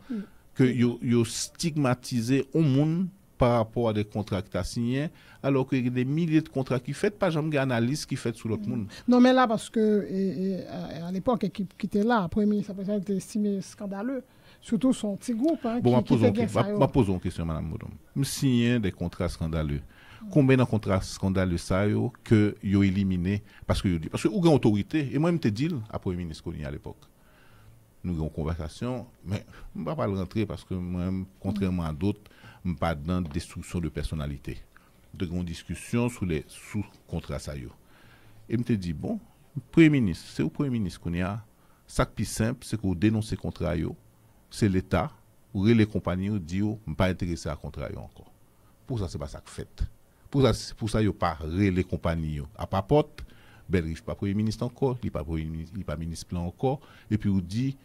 que yo stigmatisé au monde par rapport à des contrats que tu as signés, alors qu'il y a des milliers de contrats qui fait pas jamais d'analyse qui fait sous l'autre monde. Non mais là parce que à l'époque qui était là, premier ministre ça était estimé scandaleux. Surtout son petit groupe bon, qui pose une question madame Modom. Me signer des contrats scandaleux. Combien de contrats scandaleux ça que yo éliminé parce que ou grand autorité et moi me te dit à premier ministre à l'époque. Nous avons une conversation mais on ne va pas le rentrer parce que moi contrairement à d'autres, je pas dans destruction de personnalité. De grandes discussions sur les sous contrats ça yo. Et me te dit bon, premier ministre, c'est au premier ministre qu'on y a ça plus simple, c'est qu'on dénonce contrat yo, c'est l'état ou les compagnies dit on pas intéressé à contrat yo encore. Pour ça c'est pas ça que fait. Pour ça, il n'y a pas les compagnies à papote. Bellerive pas premier ministre encore, il n'est pas ministre plan encore. Et puis, il dit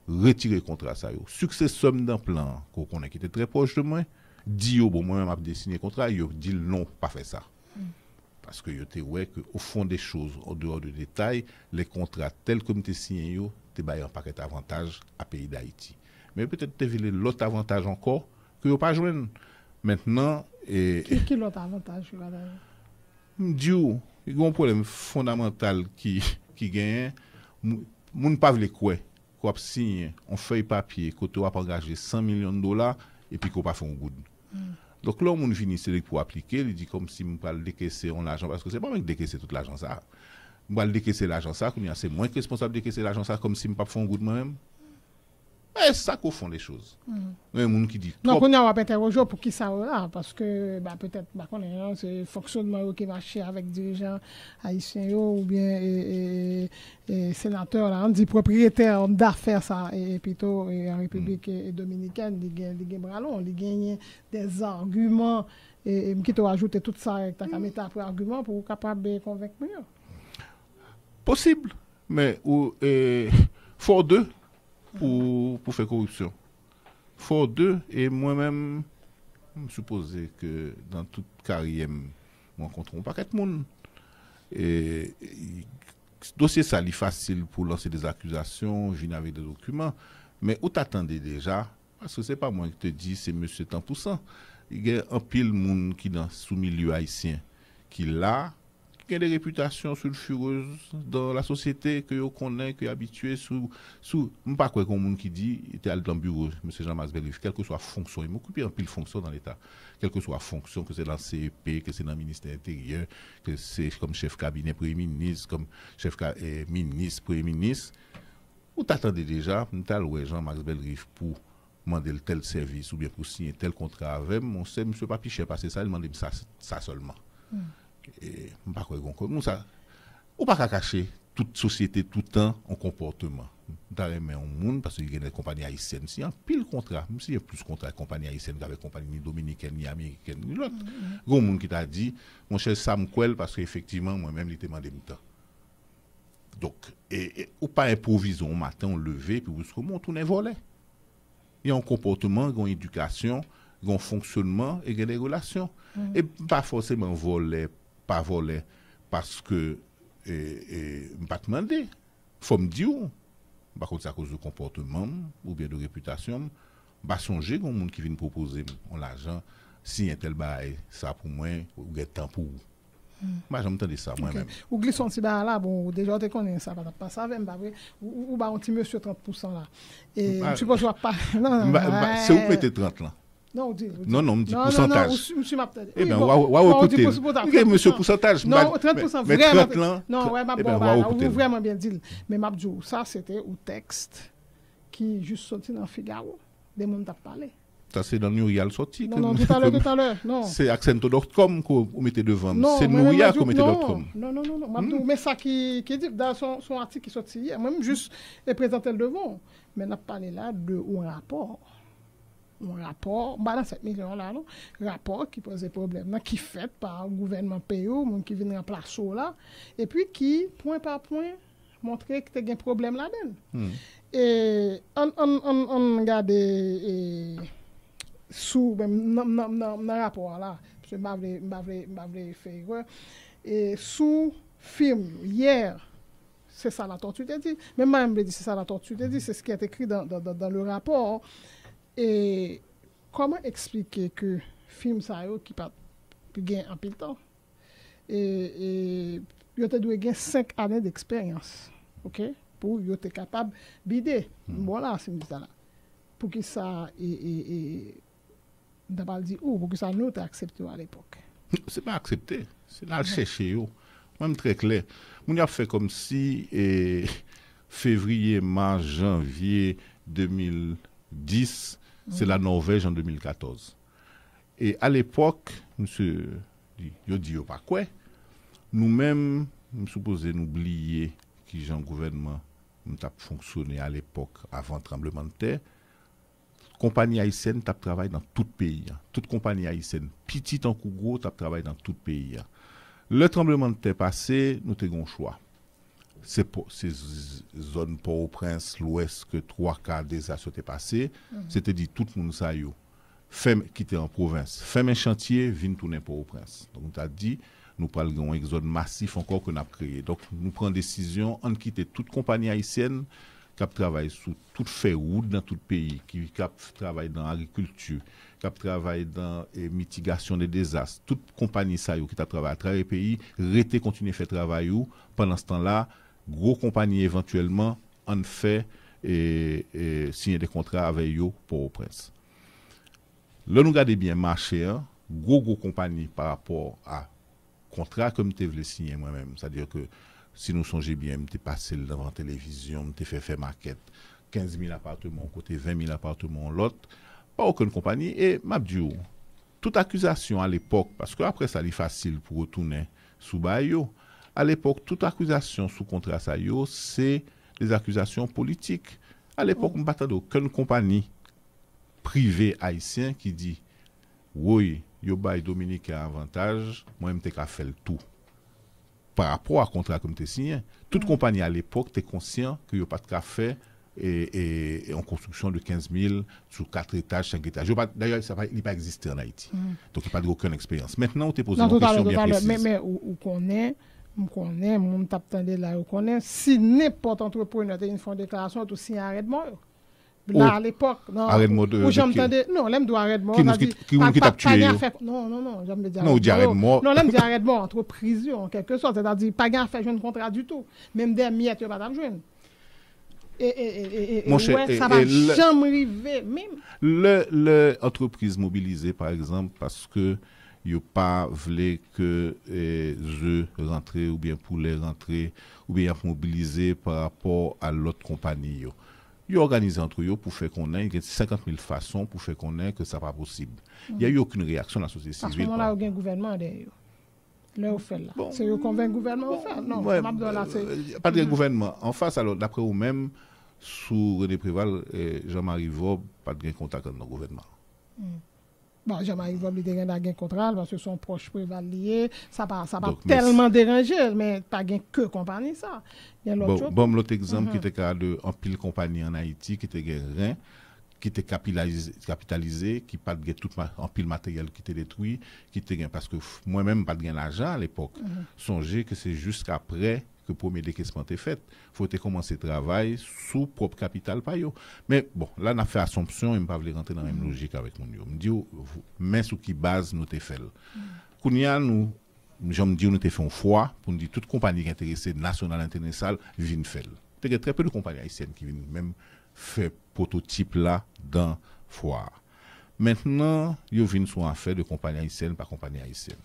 retirer le contrat. Successeur d'un plan qu'on connaît qui était très proche de moi, dit bon, moi-même, j'ai signé le contrat, il dit non, pas faire ça. Parce que il ouais qu'au fond des choses, en dehors du détail, les contrats tels que tu as signé, tu as un paquet d'avantages à pays d'Haïti. Mais peut-être tu as l'autre avantage encore que tu n'as pas joué. Maintenant, qui l'autre avantage? Dieu, il y a un problème fondamental qui gagne. Moun pas vle quoi qu'on signe on feuille papier qu'on tu vas engager 100 millions de dollars et puis qu'on pas faire un good. Donc là on finit c'est pour appliquer, il dit comme si on pas décaisser l'argent parce que c'est pas moi qui décaisser tout l'argent ça. On va décaisser l'argent ça, c'est moi qui responsable de décaisser l'argent ça comme si on pas faire un good moi-même. C'est ça qu'au fond des choses. Il y a un monde qui dit. Donc, on a interrogé pour qui ça là, parce que peut-être c'est le fonctionnement qui marche avec dirigeants haïtiens ou bien sénateurs, là, on dit propriétaires d'affaires ça, et plutôt en République dominicaine, ils gagnent des arguments, et qui t'ont ajouté tout ça avec ta caméra après argument pour être capable de convaincre mieux. Possible, mais faut deux. Pour faire corruption. Faut deux, et moi-même, je suppose que dans toute carrière, je rencontre un paquet de monde. Et dossier ça, c'est facile pour lancer des accusations, venir avec des documents. Mais où t'attendais déjà? Parce que c'est pas moi qui te dis, c'est monsieur tant pour cent. Il y a un pile monde qui dans sous milieu haïtien qui là. Il y a des réputations sulfureuses dans la société que vous connaissez, que vous habitué sous pas quoi comme monde qui dit il était dans le bureau monsieur Jean-Max Bellerive, quelle que soit fonction, il m'occupe un pile fonction dans l'état, quelle que soit fonction, que c'est dans le CEP, que c'est dans le ministère intérieur, que c'est comme chef cabinet premier ministre, comme chef ministre premier ministre, ou t'attendez déjà Jean-Max Bellerive pour demander tel service ou bien pour signer tel contrat avec moi, c'est monsieur pas cher parce que ça, il demande ça seulement. Et pas quoi comme ça. Ou pas cacher toute société tout temps en comportement. Dans les mains au monde parce qu'il y a des compagnies haïtiennes, si un pile contrat, même s'il y a plus de contrats avec compagnie haïtienne qu'avec compagnie dominicaine ni américaine ni l'autre. Gros monde qui t'a dit mon cher Sam Kwel parce qu'effectivement moi-même il t'a demandé mon temps. Donc et ou pas improvisons au matin on lever puis brusquement on tourne volet. Il y a un comportement, une éducation, un fonctionnement et des relations. Et pas forcément voler, pas voler parce que pas demander. Faut me dire par contre c'est à cause du comportement ou bien de réputation, pas songer qu'on monde qui vient proposer l'argent si un tel bail ça pour moi ou get temps pour moi j'entendais ça moi-même. Ou glisse un petit bar là bon déjà tu connais ça pas ça même pas vrai ou ba un petit monsieur 30% là et je suppose pas non c'est où mettez 30 là. Non, non, me dit pourcentage. Monsieur m'a peut-être. Eh bien, écoutez, monsieur pourcentage. Non, 30% vraiment. Non, ouais, bon, vraiment bien dit. Mais m'a dit ça c'était au texte qui juste sorti dans Figaro. Des monde t'a parlé. Ça c'est dans Nourial sorti. Non, tout à l'heure, non. C'est accento.com qu'on mettez devant. C'est Nourial qu'on mettez .com. Non. Mais ça qui dit dans son article qui sorti hier, même juste les présenter le devant. Mais n'a parlé là de un rapport. Un rapport, dans 7 millions là, non? Rapport qui pose des problèmes, qui fait par le gouvernement PO, qui vient remplacer là, et puis qui, point par point, montrer que tu as un problème là-dedans. Et on regarde sous le rapport là, parce que je faire et sous film, hier, c'est ça la tortue te dit, même moi je dis c'est ça la tortue te dit, c'est ce qui est écrit dans le rapport. Et comment expliquer que film ça qui pas gain en pile temps et yo te doit gagner 5 années d'expérience, OK, pour yo te capable bider. Voilà, c'est ça là. Pour que ça et d'abord dit pour que ça nous t'a accepté à l'époque. C'est pas accepté, c'est là chercher yo. Même très clair. On a fait comme si février, mars, janvier 2010 c'est la Norvège en 2014. Et à l'époque, monsieur, yo dit pas quoi, nous-mêmes, nous supposons oublier qui Jean gouvernement nous a fonctionné à l'époque avant le tremblement de terre. Compagnie haïtienne t'a travaillé dans tout le pays. Toute compagnie haïtienne, petite en coup gros, t'a travaillé dans tout le pays. Le tremblement de terre passé, nous avons un choix. C'est zone Port-au-Prince, l'ouest, que 3 quarts des assauts étaient passés. C'était dit tout le monde ça y est. Fait quitter en province. Fait un chantier, vient tourner Port-au-Prince. Donc on a dit, nous parlons d'un exode massif encore qu'on a créé. Donc nous prenons décision de quitter toute compagnie haïtienne qui travaille sous toute fait route dans tout le pays, qui travaille dans l'agriculture, qui travaille dans la mitigation des désastres. Toute compagnie ça qui travaille à travers le pays, rester continuer à faire travail pendant ce temps-là. Gros compagnie éventuellement en fait et signer des contrats avec eux pour au prince. Là nous regardons bien marché gros compagnie par rapport à contrat comme tu voulais signer moi-même, c'est-à-dire que si nous songeons bien, m'était passé devant la télévision, m'était fait maquette 15 000 appartements côté 20 000 appartements l'autre, pas aucune compagnie et m'abdiou. Toute accusation à l'époque parce que après ça il est facile pour retourner sous bayo. À l'époque, toute accusation sous contrat ça c'est des accusations politiques. À l'époque, on ne battait aucune compagnie privée haïtienne qui dit oui, yo bay dominicain avantage, moi je t'ai fait le tout. Par rapport à contrat comme tu signé, toute compagnie à l'époque t'es conscient que yo pas de café et en construction de 15 000 sur 4 étages, 5 étages. D'ailleurs, il n'a pas existé en Haïti. Donc, il n'y a pas de aucune expérience. Maintenant, on te pose une question bien précise. Mais on connaît, on t'attend là, on connaît. Si n'importe entrepreneur a une fois déclaration, tu signes arrêt de mort. Là, à l'époque, non. Arrêt de mort de non, l'aime doit arrêt de mort. Qui t'a tué? Non, j'aime dire arrêt de mort. Non, l'aime dire arrêt de mort, entreprise, en quelque sorte. C'est-à-dire, pas gain fait un contrat du tout. Même des miettes, tu vas pas jouer. Mon cher, ça va jamais arriver même. L'entreprise mobilisée, par exemple, parce que yo pas voulu que je rentre ou bien pour les rentrer ou bien mobiliser par rapport à l'autre compagnie. ils organisent entre eux pour faire qu'on ait 50 000 façons pour faire qu'on ait que ça pas possible. Il n'y a eu aucune réaction de la société civile. À ce moment-là, il y a un gouvernement derrière. Là, au fait, là. Bon, c'est eux qui convainc le gouvernement au fait. Non, ouais, pas de gouvernement. En face, alors, d'après vous-même, sous René Préval et Jean-Marie Vaub, pas de contact avec le gouvernement. Bon, Jean-Marie Vaub, il a un contrat parce que son proche Préval lié. Ça pas tellement dérangé, mais pas que compagnie, ça. Il y a l'autre chose. Bon, l'autre exemple qui était de en pile compagnie en Haïti, qui était rien, qui était capitalisé, qui pas de tout en pile matériel qui était détruit, qui était parce que moi-même pas de gain l'argent à l'époque. Songez que c'est jusqu'après que le premier décaissement était fait. Il faut commencer le travail sous propre capital par yo. Mais bon, là on a fait assumption et je ne vais pas rentrer dans la même logique avec mon yo. Je me dis mais sous qui base nous t'ai fait. Kounia nous je me dis nous t'ai fait un foi pour nous dire toute compagnie qui est intéressée nationale internationale vient faire. Il y a très peu de compagnies haïtiennes qui viennent même faire prototype là dans foire. Maintenant, ils viennent sur affaire de compagnie haïtienne par compagnie haïtienne.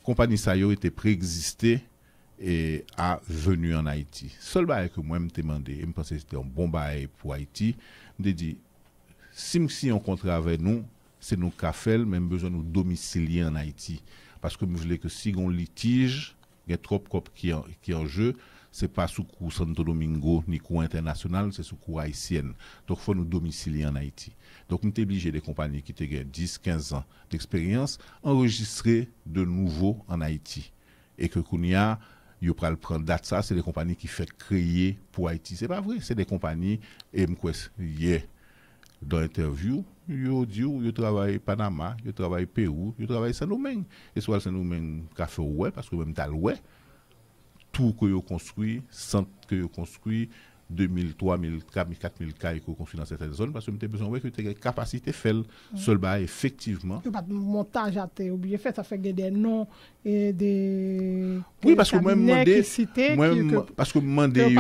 Compagnie ça yo était préexisté et a venu en Haïti. Seul bail que moi me demandé, me pensais c'était un bon bail pour Haïti, me dit si on contrat avec nous, c'est nous qu'a fait même besoin de nous domicilier en Haïti parce que me voulais que si on litige, il y a trop qui en jeu. C'est pas sous cours Santo Domingo ni cours international, c'est sous cours haïtienne. Donc, il faut nous domicilier en Haïti. Donc, nous sommes obligés des compagnies qui ont 10-15 ans d'expérience, enregistrer de nouveau en Haïti. Et que Kounia, ils prennent prendre date ça, c'est des compagnies qui fait créer pour Haïti. C'est pas vrai, c'est des compagnies, et hier, dans l'interview, ils disent qu'ils travaillent Panama, ils travaillent Pérou, ils travaillent Saint-Domingue. Et soit Saint-Domingue, café oué, parce que même t'as l'oué. Tout que vous construit, centre que vous construit, 2000, 3000, 4000 cas que vous construit dans certaines zones, parce que vous avez besoin de que capacité fait seul bas effectivement. Pas de montage à te oublier fait, ça fait des noms et des. Oui, parce que moi parce que demandé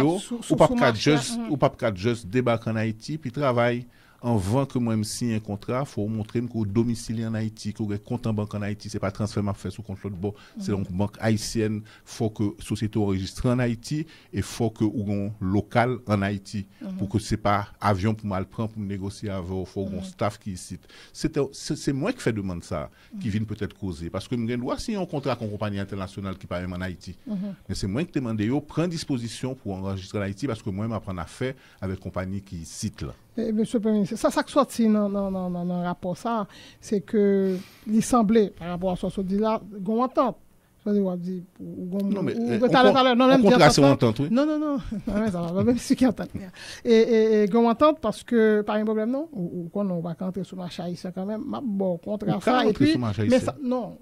ou pas juste débarquer en Haïti puis travailler. Avant que moi me signe un contrat, faut montrer que domicile en Haïti, que compte en banque en Haïti, c'est pas transfert m'a fait sous compte l'autre bon, c'est une banque haïtienne, faut que société enregistrée en Haïti et faut que ou local en Haïti pour que c'est pas avion pour mal prendre pour négocier avec faut un staff qui ici. C'est moi qui fait demande ça qui vient peut-être causer parce que me doit signer un contrat avec une compagnie internationale qui pas même en Haïti. Mais c'est moi qui demande yo prendre disposition pour enregistrer en Haïti parce que moi m'apprendre à faire avec compagnie qui cite là. Monsieur le Premier ministre, ça qui sorti dans le rapport, ça, c'est que il semblait, par rapport à ce que je dis là, qu'on entend. Non, mais on contrat, c'est entente, oui. Non, ça va, même si qui entend. Et qu'on entend parce que, pas un problème, non, ou qu'on ne va pas entrer sur le marché haïtien quand même, bon, contrat ça, et puis, mais ça, non.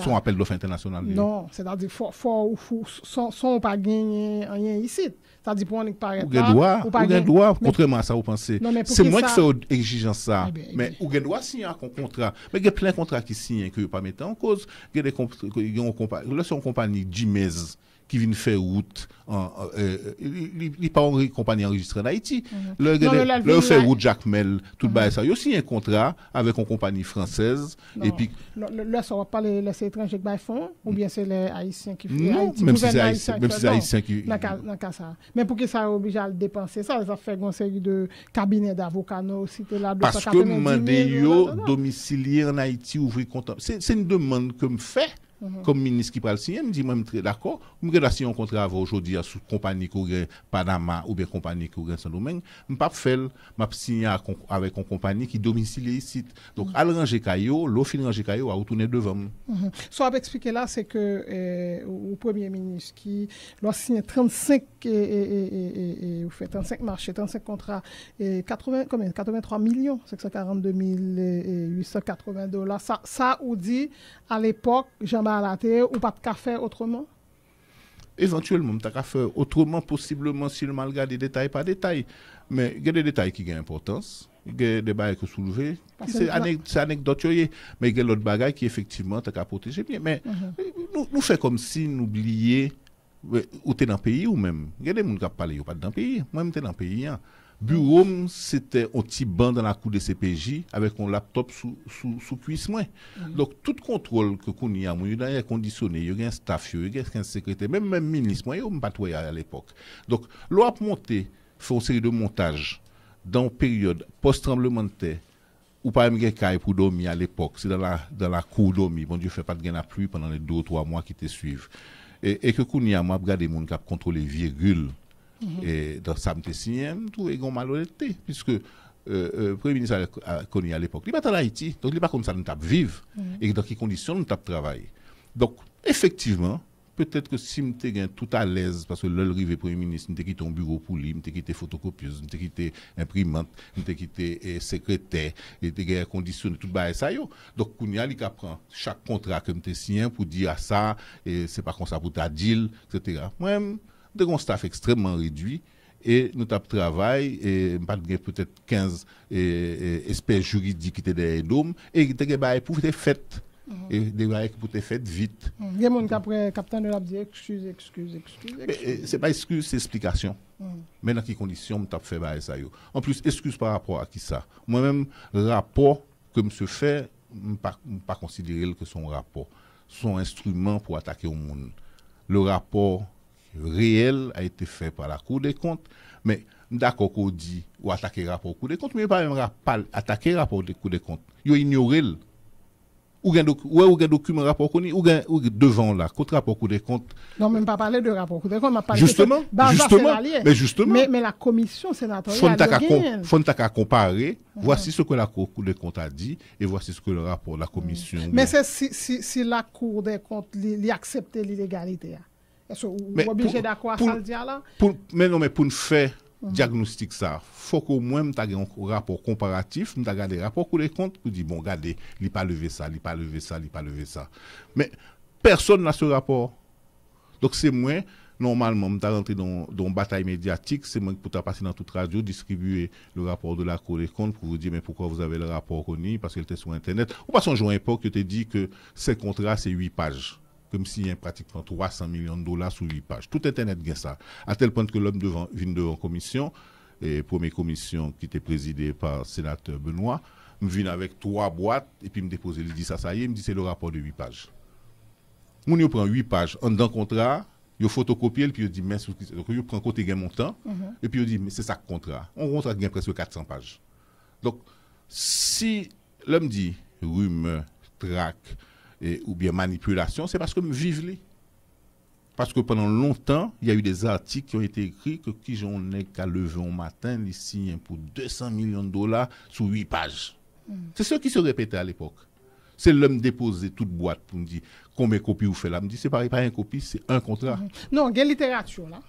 Son appel d'offres international. Non, c'est-à-dire sans pas gagner rien ici. C'est-à-dire pour on paraît ou pas droit contrairement à ça vous pensez. C'est moi qui fais exigence ça. Mais ou droit signer un contrat. Mais il y a plein de contrats qui signent que pas mettre en cause. Il y a des compagnie Jimez qui viennent faire route il pas une compagnie enregistrée en Haïti le fait route Jacques Mel tout bas ça il y a aussi un contrat avec une compagnie française et puis là ça va pas les étrangers qui font ou bien c'est les haïtiens qui font non même si c'est haïtien qui dans ça mais pour que ça oblige à le dépenser ça fait une série de cabinets d'avocats aussi là parce que demander yo domicilier en Haïti ouvrir compte c'est une demande que me fait comme ministre qui parle signer, me dit moi très d'accord, me regarde si on contrat aujourd'hui sous compagnie qui Panama ou bien compagnie qui Saint-Domingue, me pas faire m'a signer avec une compagnie qui domicile ici. Donc à ranger caillou, l'offre ranger caillou a retourner devant. Ça va expliquer là c'est que au premier ministre qui doit signer 35 et vous fait 35 marchés, 35 contrats et 83 millions 542 880 $. Ça ou dit à l'époque jamais à la terre ou pas de café autrement? Éventuellement, tu as faire autrement, possiblement, si le mal regarde des détails par détail. Mais il y a des détails qui ont importance, il y a des bagages que soulever. C'est anecdote, mais il y a d'autres bagages qui, effectivement, tu as protéger bien. Mais nous faisons comme si nous oublions où tu es dans le pays ou même. Il y a des gens qui parlent pas dans le pays. Moi, je suis dans le pays. Bureau, c'était un petit banc dans la cour de CPJ avec un laptop sous cuisse. Donc, tout contrôle que qu'on y a, il y a un conditionné, il y a un staff, il y a un secrétaire, même ministre, moi, il n'y a pas à l'époque. Donc, l'on a monté, fait une série de montages dans une période post-tremblement de terre, ou pas même quelqu'un pour dormir à l'époque, c'est dans la cour dormir, bon Dieu fait pas de gain à pluie pendant les 2 ou 3 mois qui te suivent. Et que Kounia, moi, regarde les gens qui contrôlé virgule, et dans ça, je signé, je trouve qu'ils ont malhonnêteté, puisque le Premier ministre a connu à l'époque, il n'est pas en Haïti, donc il n'est pas comme ça, nous tapons vivre, et dans quelles conditions nous tapons travailler. Donc, effectivement, peut-être que si je suis tout à l'aise, parce que l'arrivée Premier ministre, je quitté ton bureau pour lui, je quitté photocopieuse, je quitté imprimante, je quitté secrétaire, je conditionné tout ça. Donc, Kounia, il prend chaque contrat que je signé pour dire à ça, et c'est pas comme ça pour ta deal, etc. Moi-même, j'ai un staff extrêmement réduit. Et nous avons travaillé, et peut-être 15 experts juridiques qui étaient derrière l'homme, et qui étaient pour être faites. Et des choses pour être faites vite. Il y a des gens qui après capitaine de la dit excuse. C'est pas excuse, c'est explication. Mais dans quelles conditions tu as fait ça? En plus, excuse par rapport à qui ça? Moi-même, rapport que je fais, je ne pas considérer que son rapport, son instrument pour attaquer au monde. Le rapport réel a été fait par la Cour des comptes, mais d'accord qu'on dit ou attaquer le rapport Cour des comptes, mais pas même attaquer le rapport Cour des comptes. Il a ignoré. Ou un document rapport connu, ou devant là, contre rapport Cour des comptes. Non, même pas parler de rapport Cour des comptes, m'a parlé justement, mais la commission sénatoriale. Faut qu'à comparer, voici ce que la Cour des comptes a dit, et voici ce que le rapport de la commission. Mais c'est si la Cour des comptes accepte l'illégalité. Est-ce que vous êtes obligé d'accord à ça le dire là? Mais non, mais pour nous faire diagnostic ça, faut qu'au moins nous ayons un rapport comparatif, nous ayons des rapports pour les comptes pour dire bon, regardez, il n'a pas levé ça, il n'a pas levé ça, il n'a pas levé ça. Mais personne n'a ce rapport. Donc c'est moi, normalement, je suis rentré dans une bataille médiatique, c'est moi qui peux passer dans toute radio, distribuer le rapport de la Cour des comptes pour vous dire mais pourquoi vous avez le rapport connu, parce qu'il était sur Internet. Ou pas son jour à l'époque, je t'ai dit que ces contrats, c'est 8 pages. Comme s'il y a pratiquement 300 millions de dollars sur 8 pages. Tout Internet gagne ça. À tel point que l'homme vient devant commission, et première commission qui était présidée par le sénateur Benoît, me vient avec 3 boîtes, et puis me dépose, il dit ça y est, il me dit c'est le rapport de 8 pages. Mon yo prend 8 pages, en dans contrat, il photocopie, et puis il dit, mais donc il prend côté gain montant, et puis il dit, mais c'est ça le contrat. On contrat gagne presque 400 pages. Donc, si l'homme dit rumeur, traque, ou bien manipulation, c'est parce que me vivent. Parce que pendant longtemps, il y a eu des articles qui ont été écrits que qui j'en ai qu'à lever au matin, ils signent pour 200 millions de dollars sur 8 pages. C'est ce qui se répétait à l'époque. C'est l'homme déposer toute boîte pour me dire combien de copies vous faites là. Me dit c'est pas une copie, c'est un contrat. Non, il y a littérature là.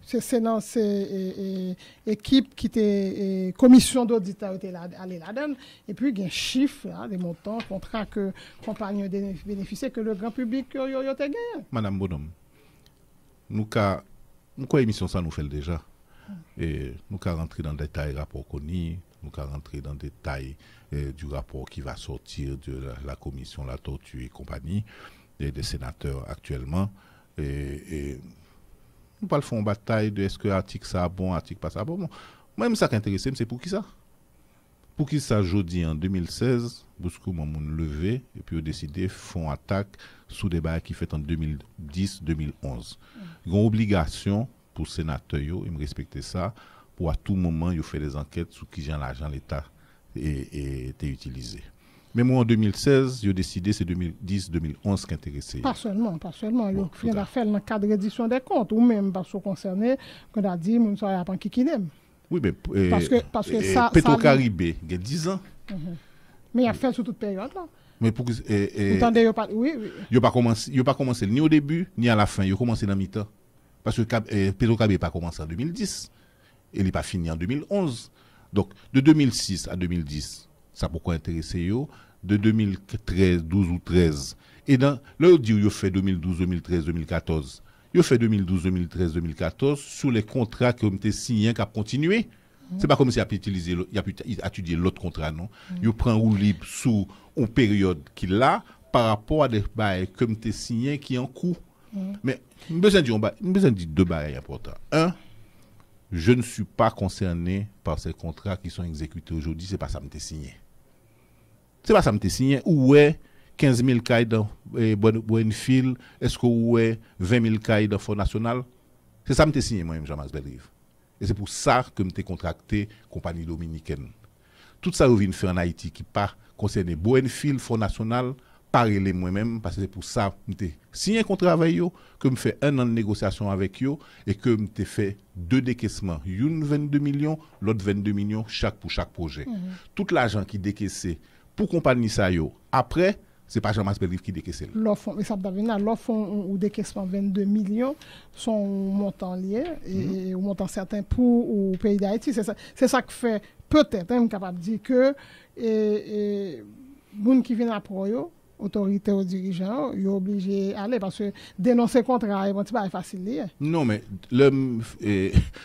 C'est dans ces équipes qui étaient commission d'auditeurs étaient allées là-dedans et puis il y a un chiffre des montants contrats que compagnie bénéficiaient que le grand public yo gagné. Madame Bonhomme, nous quoi émission ça nous fait déjà et nous ca rentrer dans détail rapport connus, nous ca rentrer dans détail du rapport qui va sortir de la commission la tortue et compagnie et des sénateurs actuellement et nous pas le font bataille de est-ce que article ça bon, article pas ça bon. Moi-même ça qui intéresse, c'est pour qui ça? Pour qui ça jeudi en 2016, beaucoup moun levé et puis ont décidé font attaque sous des bails qui fait en 2010-2011. Ils ont obligation pour sénateur yo, ils me respecter ça pour à tout moment ils fait des enquêtes sur qui l'argent l'État était utilisé. Mais moi, en 2016, j'ai décidé, c'est 2010-2011 qui intéressait. Pas seulement. Il y a fait dans le cadre de reddition des comptes, ou même parce qu'on concerné, qu'on a dit, nous sommes à qui n'aime. Oui, mais parce que ça. Petro-Caribé, il y a 10 ans. Mais il a fait sur toute période, là. Mais pour que. Oui. Il n'a pas commencé ni au début, ni à la fin. Il a commencé dans le mi-temps. Parce que Petro-Caribé n'a pas commencé en 2010. Et il n'a pas fini en 2011. Donc, de 2006 à 2010. Ça pourquoi intéresser yo de 2013 12 ou 13 et dans là dit yo fait 2012 2013 2014 yo fait 2012 2013 2014 sur les contrats qui ont été signés qui a continué c'est pas comme si a pu utiliser il a pu étudier l'autre contrat non yo prend ou libre sous une période qu'il a par rapport à des bails comme été signé qui en cours mais besoin de deux bails importants. Un, je ne suis pas concerné par ces contrats qui sont exécutés aujourd'hui, c'est pas ça que m'était signé. C'est pas ça que m'était signé. Où est 15 000 cailles dans Buenfield? Est-ce que où est 20 000 cailles dans Fonds National? C'est ça que m'était signé moi-même, Jean-Max Bellrive. Et c'est pour ça que je contracté compagnie dominicaine. Tout ça, je viens faire en Haïti qui pas concerné Boenfield, Fonds National, parler moi-même, parce que c'est pour ça que je signé un contrat avec eux, que je fais 1 an de négociation avec eux, et que je fais 2 décaissements. Une 22 millions, l'autre 22 millions, pour chaque projet. Tout l'argent qui décaissé pour compagnie ça, après, c'est pas Jean-Max Belrive qui décaisse. L'offre, ou décaissement 22 millions sont montants liés et montant certains pour au pays d'Haïti. C'est ça que fait peut-être, on est capable de dire que les gens qui viennent après eux, autorité aux dirigeants, ils sont obligés d'aller parce que dénoncer contrat c'est pas facile. Non, mais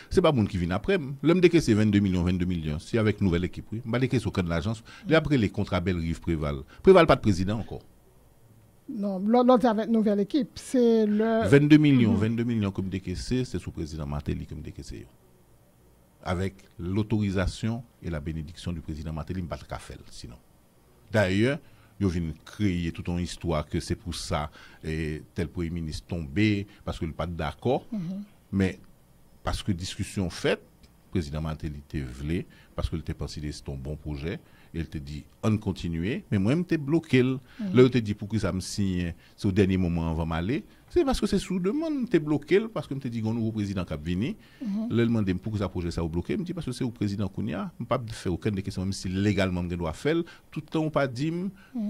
c'est pas monde qui vient après. L'homme décaisse 22 millions. C'est avec nouvelle équipe, oui. Je décaisse aucun de l'agence. Après, les contrats Belrive prévalent. Prévalent pas de président encore. Non, l'autre avec nouvelle équipe, c'est le 22 millions comme décaissé, c'est sous président Martelly comme décaissé. Avec l'autorisation et la bénédiction du président Martelly, pas de faire sinon. D'ailleurs, ils viennent créer toute une histoire que c'est pour ça et tel premier ministre tombé parce qu'il n'est pas d'accord. Mais parce que discussion faite, le président Martelly était venu parce qu'il était pensé que c'était un bon projet. Il te dit on continue, mais moi je bloqué. Là il te dit pour que ça me signe, c'est au dernier moment avant m'aller. C'est parce que c'est sous demande te bloqué parce que me te dit un nouveau président qui a venu. Là il demande pour que ça projet ça au bloqué, me dit parce que c'est au président Kounia, me pas faire aucune des questions même si légalement je dois faire. Tout le temps on pas dit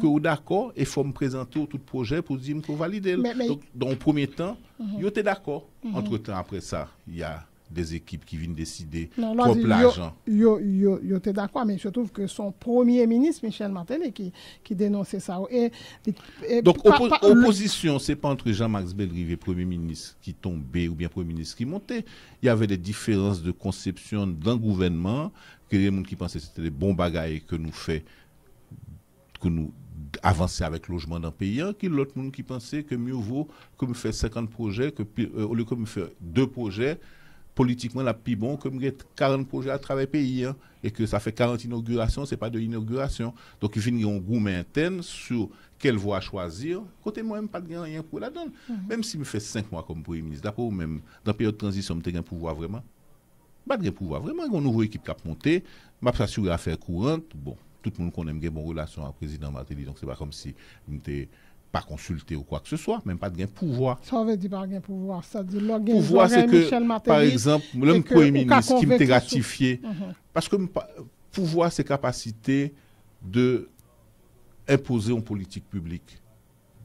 que ou d'accord et faut me présenter tout projet pour dire qu'on valide. Donc dans le premier temps, yo était d'accord. Entre-temps après ça, il y a des équipes qui viennent décider trop l'argent. Yo t'es d'accord, mais je trouve que son premier ministre, Michel Martelly, qui dénonçait ça. Donc, opposition, ce n'est pas entre Jean-Max Belrive et Premier ministre qui tombait ou bien Premier ministre qui montait. Il y avait des différences de conception dans le gouvernement, que les gens qui pensaient que c'était des bons bagailles que nous avancer avec le logement d'un pays, qui l'autre monde qui pensait que mieux vaut que me faire 50 projets, au lieu de me faire 2 projets, politiquement, la plus bon que 40 projets à travers le pays, et que ça fait 40 inaugurations, ce n'est pas de l'inauguration. Donc, il finit un goût interne sur quelle voie choisir. Côté moi, même pas de rien pour la donne. Même si je fais 5 mois comme Premier ministre, d'après vous-même, dans la période de transition, je n'ai pas de pouvoir vraiment. Pas de pouvoir vraiment. Il y a une nouvelle équipe qui a monté, je suis assuré à faire courante. Bon, tout le monde connaît une bonne relation avec le président Martelly, donc ce n'est pas comme si je n'étais pas consulté ou quoi que ce soit, même pas de gain pouvoir. Ça veut dire pas de pouvoir. Ça dit pouvoir, c'est que, par exemple, l'homme Premier ministre qui m'était ratifié, parce que pouvoir, c'est capacité de imposer une politique publique,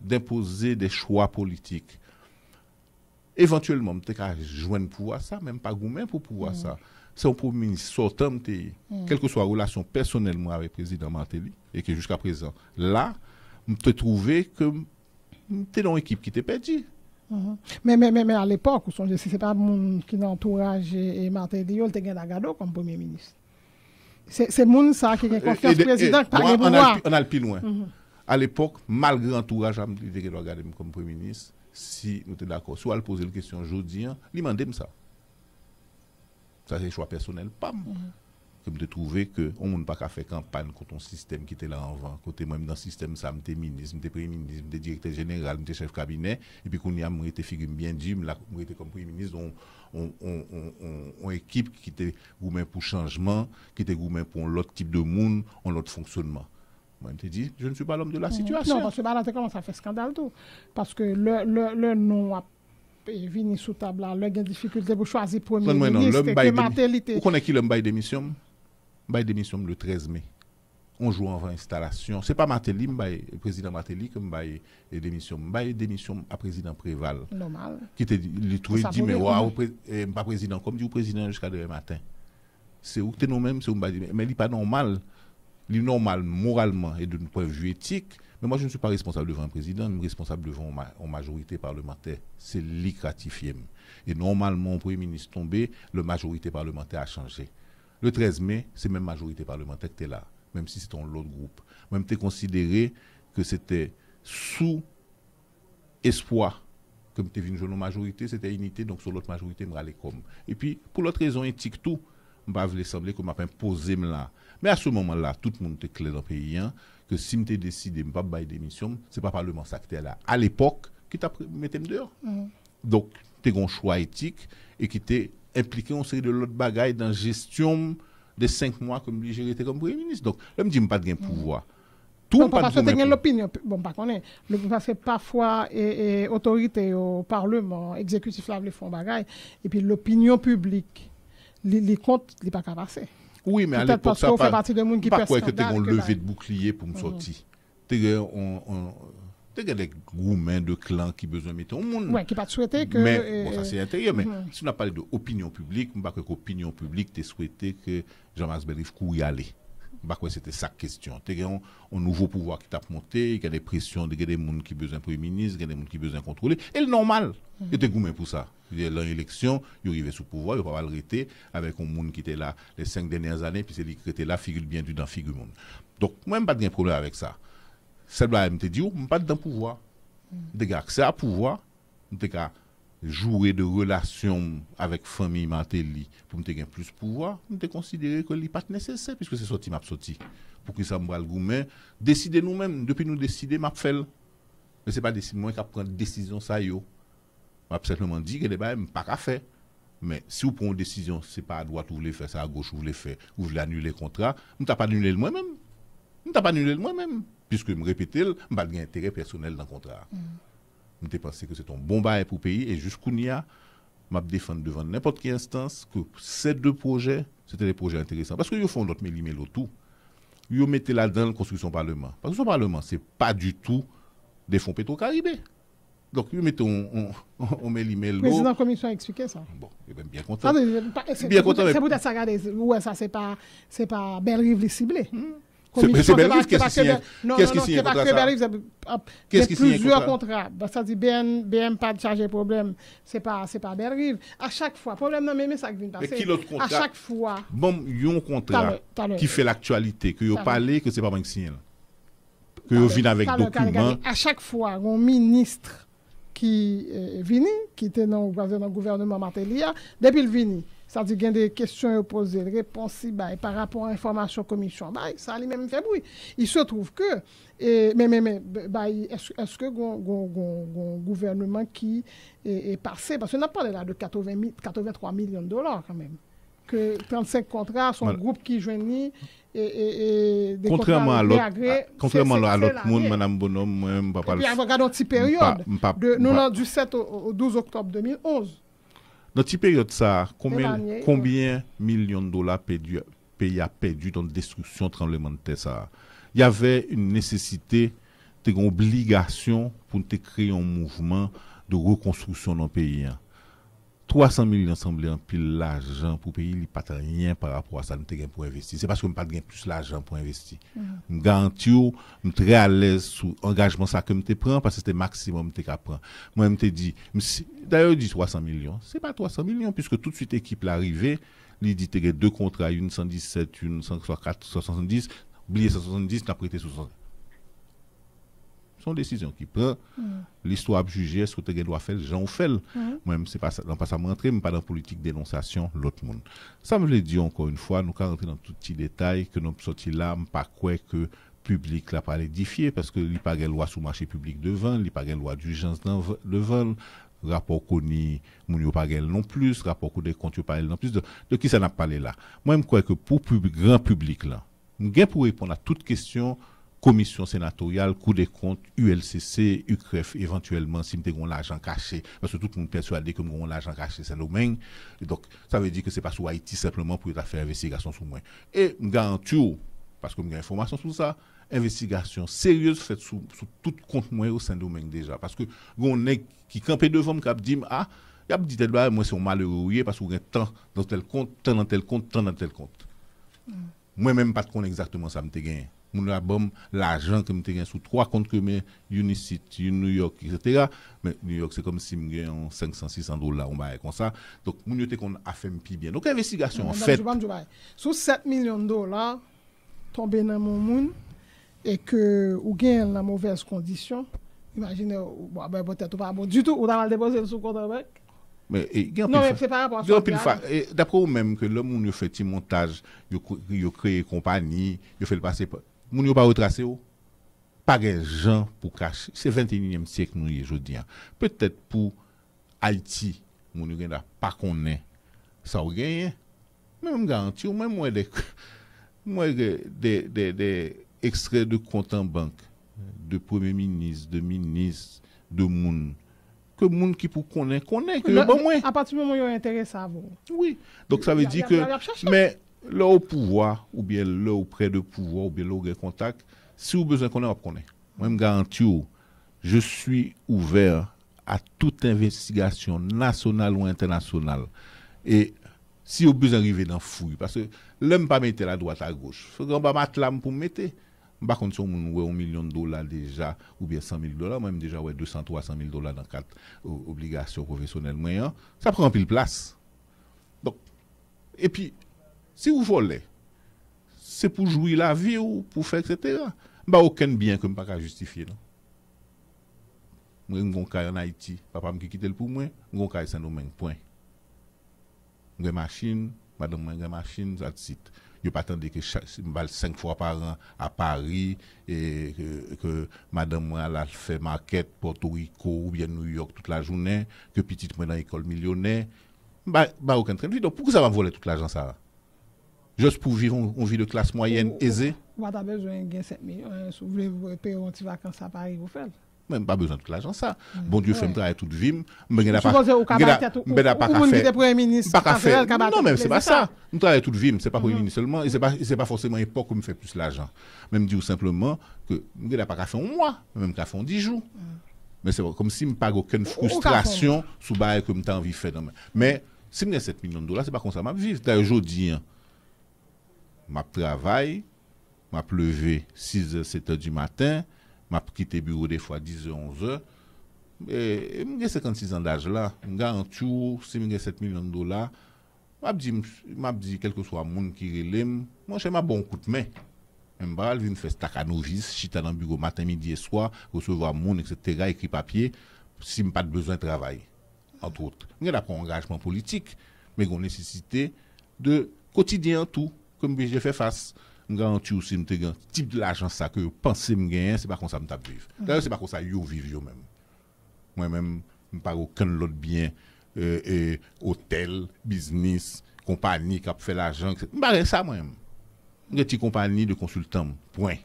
d'imposer des choix politiques. Éventuellement, peut-être qu'à joindre pouvoir ça, même pas gourmet pour pouvoir ça. C'est un Premier ministre sortant, quelle que soit la relation personnellement avec le président Martelly, et que jusqu'à présent, là, je te trouver que tu es dans une équipe qui t'est perdue. Mais à l'époque, ce n'est pas mon qui l'entourage et Martelly, il était gagné comme Premier ministre. C'est moun ça qui a confiance au président qui pas pouvoir. On a le plus loin. À l'époque, malgré l'entourage, je vais regarder comme Premier ministre, si nous sommes d'accord. Soit elle poser la question aujourd'hui, il m'a dit ça. Ça, c'est un choix personnel. Pam. Comme de trouver que on ne peut pas faire campagne contre un système qui était là avant. Côté moi, dans le système, ça, j'étais ministre, j'étais premier ministre, j'étais directeur général, j'étais chef cabinet. Et puis, quand on a été figure bien dit, j'étais comme premier ministre, on équipe qui était gourmet pour changement, qui était gourmet pour l'autre type de monde, l'autre fonctionnement. Moi, je te dis, je ne suis pas l'homme de la situation. Non, parce que là, comment ça fait scandale tout. Parce que le nom a venu sous table là, le gain difficulté pour choisir premier ministre, que Martelly. Vous connaissez qui le bail d'émission? Bail d'émission le 13 mai. On joue avant installation. Ce n'est pas Martelly, le président Martelly, comme bail d'émission. Bail d'émission à président Préval. Normal. Qui te dit, mais pas président, comme dit le président jusqu'à demain matin. C'est où tu es nous-mêmes, c'est où mais il n'est pas normal. Il est normal moralement et d'un point de vue éthique. Mais moi, je ne suis pas responsable devant un président, je suis responsable devant une majorité parlementaire. C'est lui qui ratifie. Et normalement, le Premier ministre tombé, la majorité parlementaire a changé. Le 13 mai, c'est même majorité parlementaire qui était là, même si c'était l'autre groupe. Même tu considéré que c'était sous espoir, comme tu es venu jouer une majorité, c'était unité, donc sur l'autre majorité, je vais comme. Et puis, pour l'autre raison éthique, tout, je vais sembler que je vais imposer là. Mais à ce moment-là, tout le monde était clair dans le pays, que si je décidé de ne pas bailler d'émission, ce n'est pas le Parlement qui était là. À l'époque, qui t'a mis dehors. Donc, tu as un choix éthique et qui était impliqué une série de l'autre bagaille dans la gestion des 5 mois comme lui j'ai été comme Premier ministre. Donc, là, je me dis, je pas de pouvoir. Tout bon, parce que c'est l'opinion. Bon, pas qu'on est. Parce que parfois, autorité au Parlement, exécutif là, les font bagaille, et puis l'opinion publique, les comptes, il n'est pas qu'à passer. Oui, mais à l'époque, ça fait partie de monde qui pas quoi que tu as un levé de bouclier pour me sortir. Tu as des groupements de clans qui besoin de mettre au monde. Oui, qui pas souhaité que. Mais bon, ça c'est intérieur. Mais si on a parlé d'opinion publique, je ne sais pas que l'opinion publique t'a souhaité que Jean-Marc Bellrive couille aller. Je ne sais pas que c'était sa question. Tu as un nouveau pouvoir qui t'a monté, il y a des pressions, il y a des gens qui ont besoin de Premier ministre, il y a des gens qui ont besoin de contrôler. Et le normal, il y a des gourmets pour ça. L'élection, il arrivé sous pouvoir, il ne va pas l'arrêter avec un monde qui était là les 5 dernières années, puis c'est lui qui était là, figure bien du dans figure monde. Donc, moi, je n'ai pas de problème avec ça. Celle-là, je me dit, je n'ai pas de pouvoir. Je n'ai accès à pouvoir, je n'ai jouer de relations avec famille Martelly pour me gagner plus de pouvoir, je considéré que ce n'est pas nécessaire, puisque c'est sorti, m'a sorti. Pour que ça me le gourmet, décider nous-mêmes, depuis nous décider, m'a fait. Mais ce n'est pas décider moi qui prend décision ça yo. M'a simplement dit que les bails pas qu'à faire. Mais si vous prenez une décision, c'est pas à droite vous voulez faire ça, à gauche vous voulez faire, vous voulez annuler le contrat, je n'ai pas annulé le moi-même. Je n'ai pas annulé le moi-même, puisque je me répète, je n'ai pas d'intérêt personnel dans le contrat. Je pense que c'est un bon bail pour le pays et jusqu'où il y a, je défendre devant n'importe quelle instance que ces 2 projets, c'était des projets intéressants. Parce qu'ils font notre méli-mélo tout. Ils mettent là-dedans la construction Parlement. Parce que ce Parlement, ce n'est pas du tout des fonds pétro-caribés. Donc, ils mettent on méli-mélo. Le président de la commission a expliqué ça. Bon, il est bien content. C'est peut-être ça, regardez. Ouais, ça, c'est pas Bellrive ciblé. C'est Bellrive qui signe. Qu'est-ce qui signe contre ça? Qu'est-ce qui signe plusieurs contrats. Ça dit BM pas de charger problème. C'est pas Bellrive. À chaque fois, problème non mais ça qui vient passer. Mais qui l'autre contrat? À chaque fois. Bon, il y a un contrat qui fait l'actualité, que vous parlez, que c'est pas moi qui signe. Que vous venez avec documents. À chaque fois, un ministre qui vient, qui était dans le gouvernement Martelly, depuis le vini. Ça dit qu'il y a des questions posées, des réponses par rapport à l'information commission. Ça lui-même fait bruit. Il se trouve que, est-ce que le gouvernement qui est passé, parce qu'on a parlé là de 83 millions de dollars quand même, que 35 contrats sont un groupe qui joignent et des contrairement à l'autre monde, Mme Bonhomme, moi-même, pas parler. Et puis, regardons une petite période, du 7 au 12 octobre 2011. Dans cette période, ça, combien millions de dollars pays a perdu dans la destruction tremblement de terre ça? Il y avait une nécessité, une obligation pour créer un mouvement de reconstruction dans le pays. 300 millions semblait un pile l'argent pour payer, il n'y a pas rien par rapport à ça, nous avons pour investir. C'est parce que nous n'avons pas plus l'argent pour investir. Je garantis, je suis très à l'aise sur l'engagement que je prends parce que c'était le maximum que je prends. Moi, je me dis, d'ailleurs, je dis 300 millions. Ce n'est pas 300 millions, puisque tout de suite, l'équipe est arrivée, il dit qu'il y a 2 contrats, une 117, une 170, oubliez 170, tu as prêté 60. Son décision qui prend, l'histoire a jugé, est-ce que tu dois faire, j'en fais. Moi-même, c'est pas ça, dans pas ça m'entrer, mais pas dans la politique dénonciation, l'autre monde. Ça me le dit encore une fois, nous allons rentrer dans tout petit détail, que nous sortis là, pas quoi que public là pas l'édifier, parce que il n'y a pas de loi sur le marché public devant, il n'y a pas de loi d'urgence devant, rapport connu, moun pas non plus, rapport des comptes pas non plus, de qui ça n'a pas parlé là. Moi, je crois que pour grand public là, nous pour répondre à toutes questions, commission sénatoriale, Cour des comptes, ULCC, UCREF, éventuellement, si nous avons l'argent caché, parce que tout le monde est persuadé que nous avons l'argent caché, c'est le même. Donc, ça veut dire que ce n'est pas sur Haïti simplement pour faire investigation sur moi. Et je garantis, parce que nous avons information sur ça, investigation sérieuse faite sur tout compte moi au Saint-Domingue déjà. Parce que on est qui campait devant me dit, ah, il y a dit, moi, c'est un malheureux, parce que vous avez tant dans tel compte, tant dans tel compte, tant dans tel compte. Moi-même, pas de compte exactement ça me gagné. Mon album, l'argent que je gagne sous 3 comptes que mes Unicity, New York, etc. Mais New York, c'est comme si je gagne 500, 600 $, on va comme ça. Donc, mon yote qu'on a fait bien. Donc, investigation, en fait. Sous 7 millions de dollars, tombé dans mon monde, et que vous gagnez dans mauvaise condition, imaginez, peut-être pas bon du tout, vous avez déposé sous compte avec. Mais c'est par rapport à ça. D'après vous-même, que l'homme qui fait un montage, il a créé une compagnie, il fait le passer. Moun yo pas retracé ou pas de gens pour cacher. C'est 21e siècle nous aujourd'hui. Peut-être pour Haïti, moun yo n'a pas connaît ça ou gagné. Même garantie, ou même moi des extraits de compte en banque de premier ministre, de ministre, de moun que moun qui pour connaître que bon moins. À partir du moment où il intéresse à vous. Oui. Donc ça veut dire que mais là au pouvoir ou bien là auprès de pouvoir ou bien là au contact, si vous besoin qu'on connaît. Moi me garantis je suis ouvert à toute investigation nationale ou internationale. Et si vous besoin d'arriver dans fouille parce que l'homme pas mettre la droite à gauche. Faut qu'on pas mettre l'âme pour mettre. Par contre, si on a $1 million déjà, ou bien $100,000, même déjà ouais, $200-300,000 dans 4 obligations professionnelles moyennes, ça prend pile place. Donc, et puis, si vous volez, c'est pour jouir la vie ou pour faire, etc. Bah, aucun bien que je ne peux pas justifier. Non? Moi, je suis en Haïti, papa qui quitte pour moi, je suis en Saint-Domingue, point. J'ai une machine, madame, j'ai une machine, ça te cite. Je ne pas attendre que je 5 fois par an à Paris et que madame moi elle fait maquette Porto Rico ou bien New York toute la journée, que petite moi dans l'école millionnaire. Bah aucun train de vie. Donc pourquoi ça va voler tout l'argent ça? Juste pour vivre une vie de classe moyenne aisée. Vous avez besoin de 7 millions. Si vous voulez payer un petit vacances à Paris, vous faites. Même pas besoin de tout l'argent ça. Bon Dieu fait me travailler toute vie, mais pas pas non même c'est pas ça. Nous travaille toute vie, c'est pas pour ministre seulement et c'est pas forcément époque où me fait plus l'argent. Même dire simplement que me n'a pas fait un mois, même qu'à faire 10 jours. Mais c'est comme si me pas aucune frustration sous bail que me t'as envie faire. Mais si me $7 millions, c'est pas comme ça m'a vivre. D'ailleurs aujourd'hui m'a travail, m'a levé 6h 7h du matin. M'a quitté bureau des fois 10h 11h et j'ai 56 ans d'âge là garantis si j'ai $7 millions m'a dit quel que soit monde qui relève moi j'ai ma bon coup de main même pas vinn faire stacanovis chita dans bureau matin midi et soir recevoir monde etc. écrit papier si me pas de besoin de travail entre autres j'ai pas engagement politique mais une nécessité de quotidien tout comme j'ai fait face garantie aussi me te type de l'argent ça que penser me gagner c'est pas comme ça me tape vivre d'ailleurs c'est pas comme ça yo vivre yo même moi même pas aucun autre bien hôtel business compagnie qui a fait l'argent pas ça moi même une petite compagnie de consultants point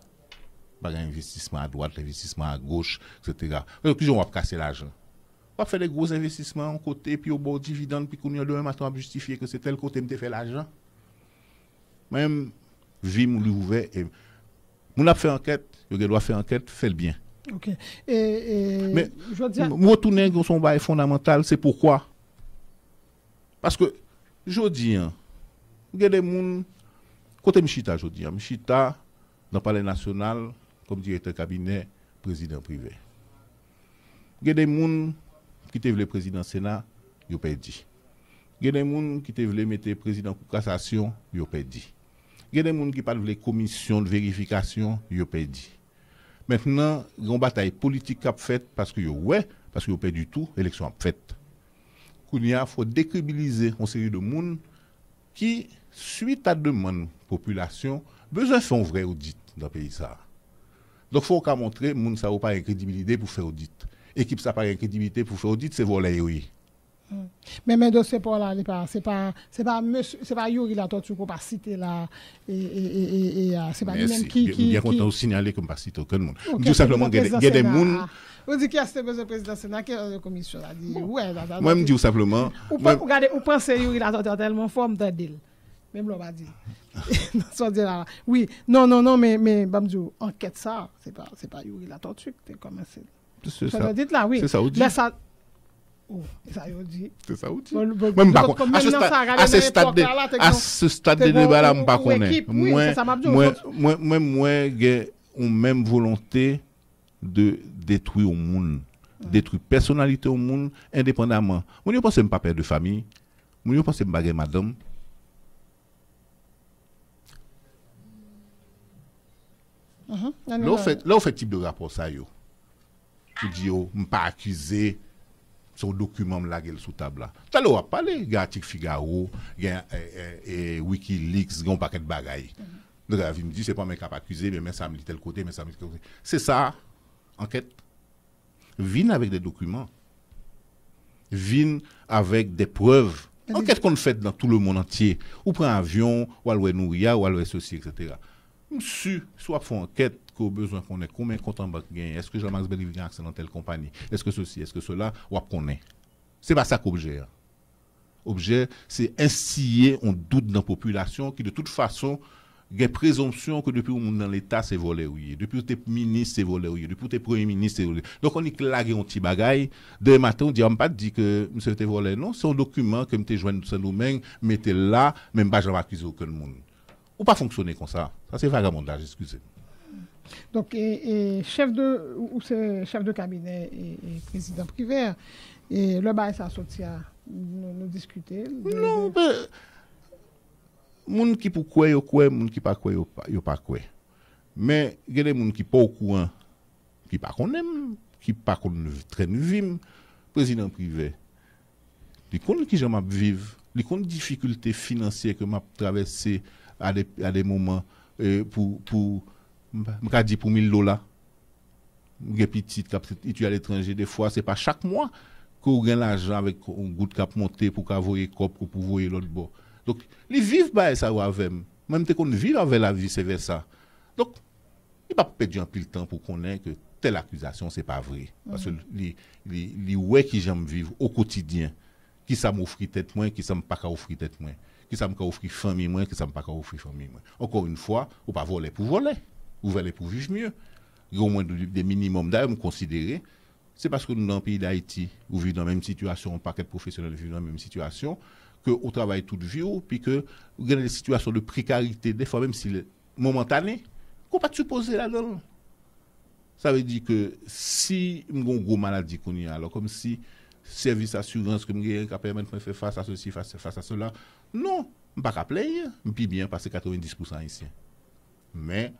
pas investissement à droite investissement à gauche etc. donc on va casser l'argent on va faire des gros investissements en côté puis au bon dividende puis qu'on y a demain matin à justifier que c'est tel côté me fait l'argent même vie mou ouvert et mon a fait enquête je dois faire enquête fait le bien OK mais je veux dire retourner dans son bail fondamental c'est pourquoi parce que jodi il y a des moun côté Michita jodi Michita dans palais national comme directeur cabinet président privé il y a des moun qui te voulaient président sénat yo perdu il y a des moun qui te voulaient mettre président cour cassation yo perdu. Il y a des gens qui parlent de commission de vérification, ils ont perdu. Maintenant, il y a une bataille politique qui a faite parce que parce qu'ils ont perdu tout, l'élection a faite. Il faut décrédibiliser une série de gens qui, suite à demande population, besoin de faire un vrai audit dans le pays. Donc, il faut montrer que les gens n'ont pas de crédibilité pour faire audit. L'équipe n'a pas de crédibilité pour faire audit, c'est voler, oui. Mais dossier pour là c'est pas Yuri la torture qu'on pas citer là et c'est pas lui même qui bien content de signaler comme pas citer aucun monde tout simplement il y a des monde on dit qui a ce besoin président sénat qui la commission là dit ouais moi me dis simplement regardez ou pensez Yuri la torture tellement forme d'adil même l'on va dire ça dire là oui non mais bamdou enquête ça c'est pas Yuri la torture c'est comme c'est ça dites là oui c'est ça mais ça oh, ça y dit. C'est ça ou dit. Même pas à ce stade de débat là, pas connaît. Moi, j'ai une même volonté de détruire le monde, détruire personnalité au monde indépendamment. Moi, je pense que je ne pas père de famille. Moi, je pense que je ne pas madame. Là, on fait type de rapport ça yo. Tu dis yo, pas accusé. Son document me laguer sous table là. Ça on va parler, il y a article Figaro, il y a WikiLeaks, il y a un paquet de bagailles. Donc il me dit c'est pas mes cap accusé mais ça me dit tel côté mais ça me dit tel côté. C'est ça enquête. Viens avec des documents. Viens avec des preuves Enquête qu'on fait dans tout le monde entier. Ou prend un avion, ou aller Nouria, ou aller ceci, etc. Monsieur, soit font enquête qu'au besoin qu'on ait combien de comptes en banque gagne. Est-ce que Jean-Max Beliveau a accès dans telle compagnie? Est-ce que ceci, est-ce que cela, ou qu'on est? C'est pas ça qu'objet. Objet, c'est instiller un doute dans la population qui, de toute façon, il y a présomption que depuis on dans l'État, c'est volé, oui. Depuis que tu es ministre, c'est volé, oui. Depuis que tu es premier ministre, c'est volé. Donc, on est clagué un petit bagaille. Demain matin, on dit, on ne pas dit que monsieur était volé. Non, c'est un document que tu joint dans nous-mêmes, mettez là, même pas j'en accuse aucun monde. Ou pas fonctionner comme ça. Ça, c'est vagabondage, excusez. Donc, et chef de cabinet et président privé, et le bail, ça sorti à nous discuter. Non, mais. Moun qui pour quoi yo quoi, moun qui pas quoi yo pas quoi. Mais il y a des moun qui pas au courant, qui pas connaît, qui pas connaît traîne vivre président privé. Li connaît qui j'aime vivre, li connaît difficultés financières que m'a traversé à des moments pour m'ka dit pour $1000. Des petits tu à l'étranger des fois, c'est pas chaque mois qu'on gagne l'argent avec un goutte cap monter pour qu'avoyer cop pour voyer l'autre bord. Donc, ils vivent pas ça avec même qu'on vit avec la vie, c'est vers ça. Donc, il ne va pas perdre un peu de temps pour connaître que telle accusation, ce n'est pas vrai. Parce que les ouais qui j'aime vivre au quotidien, qui ça m'offre tête moins, qui ça me pas offrir tête moins, qui ça me offrir famille moins, qui ça me pas offrir famille moins. Encore une fois, on pas voler pour voler, ou voler pour vivre mieux. Il y a au moins des minimums d'ailleurs me considérer. C'est parce que nous, dans le pays d'Haïti, nous vivons dans la même situation, un paquet de professionnels vivent dans la même situation, qu'on travaille toute vie, puis que vous avez des situations de précarité, des fois même si c'est momentané, qu'on ne peut pas supposer là-dedans. Ça veut dire que si j'ai une grosse maladie qu'on y a, alors comme si service assurance que je qui permet de faire face à ceci, face à cela, non, je ne peux pas plaindre, je peux bien passer 90% ici. Mais,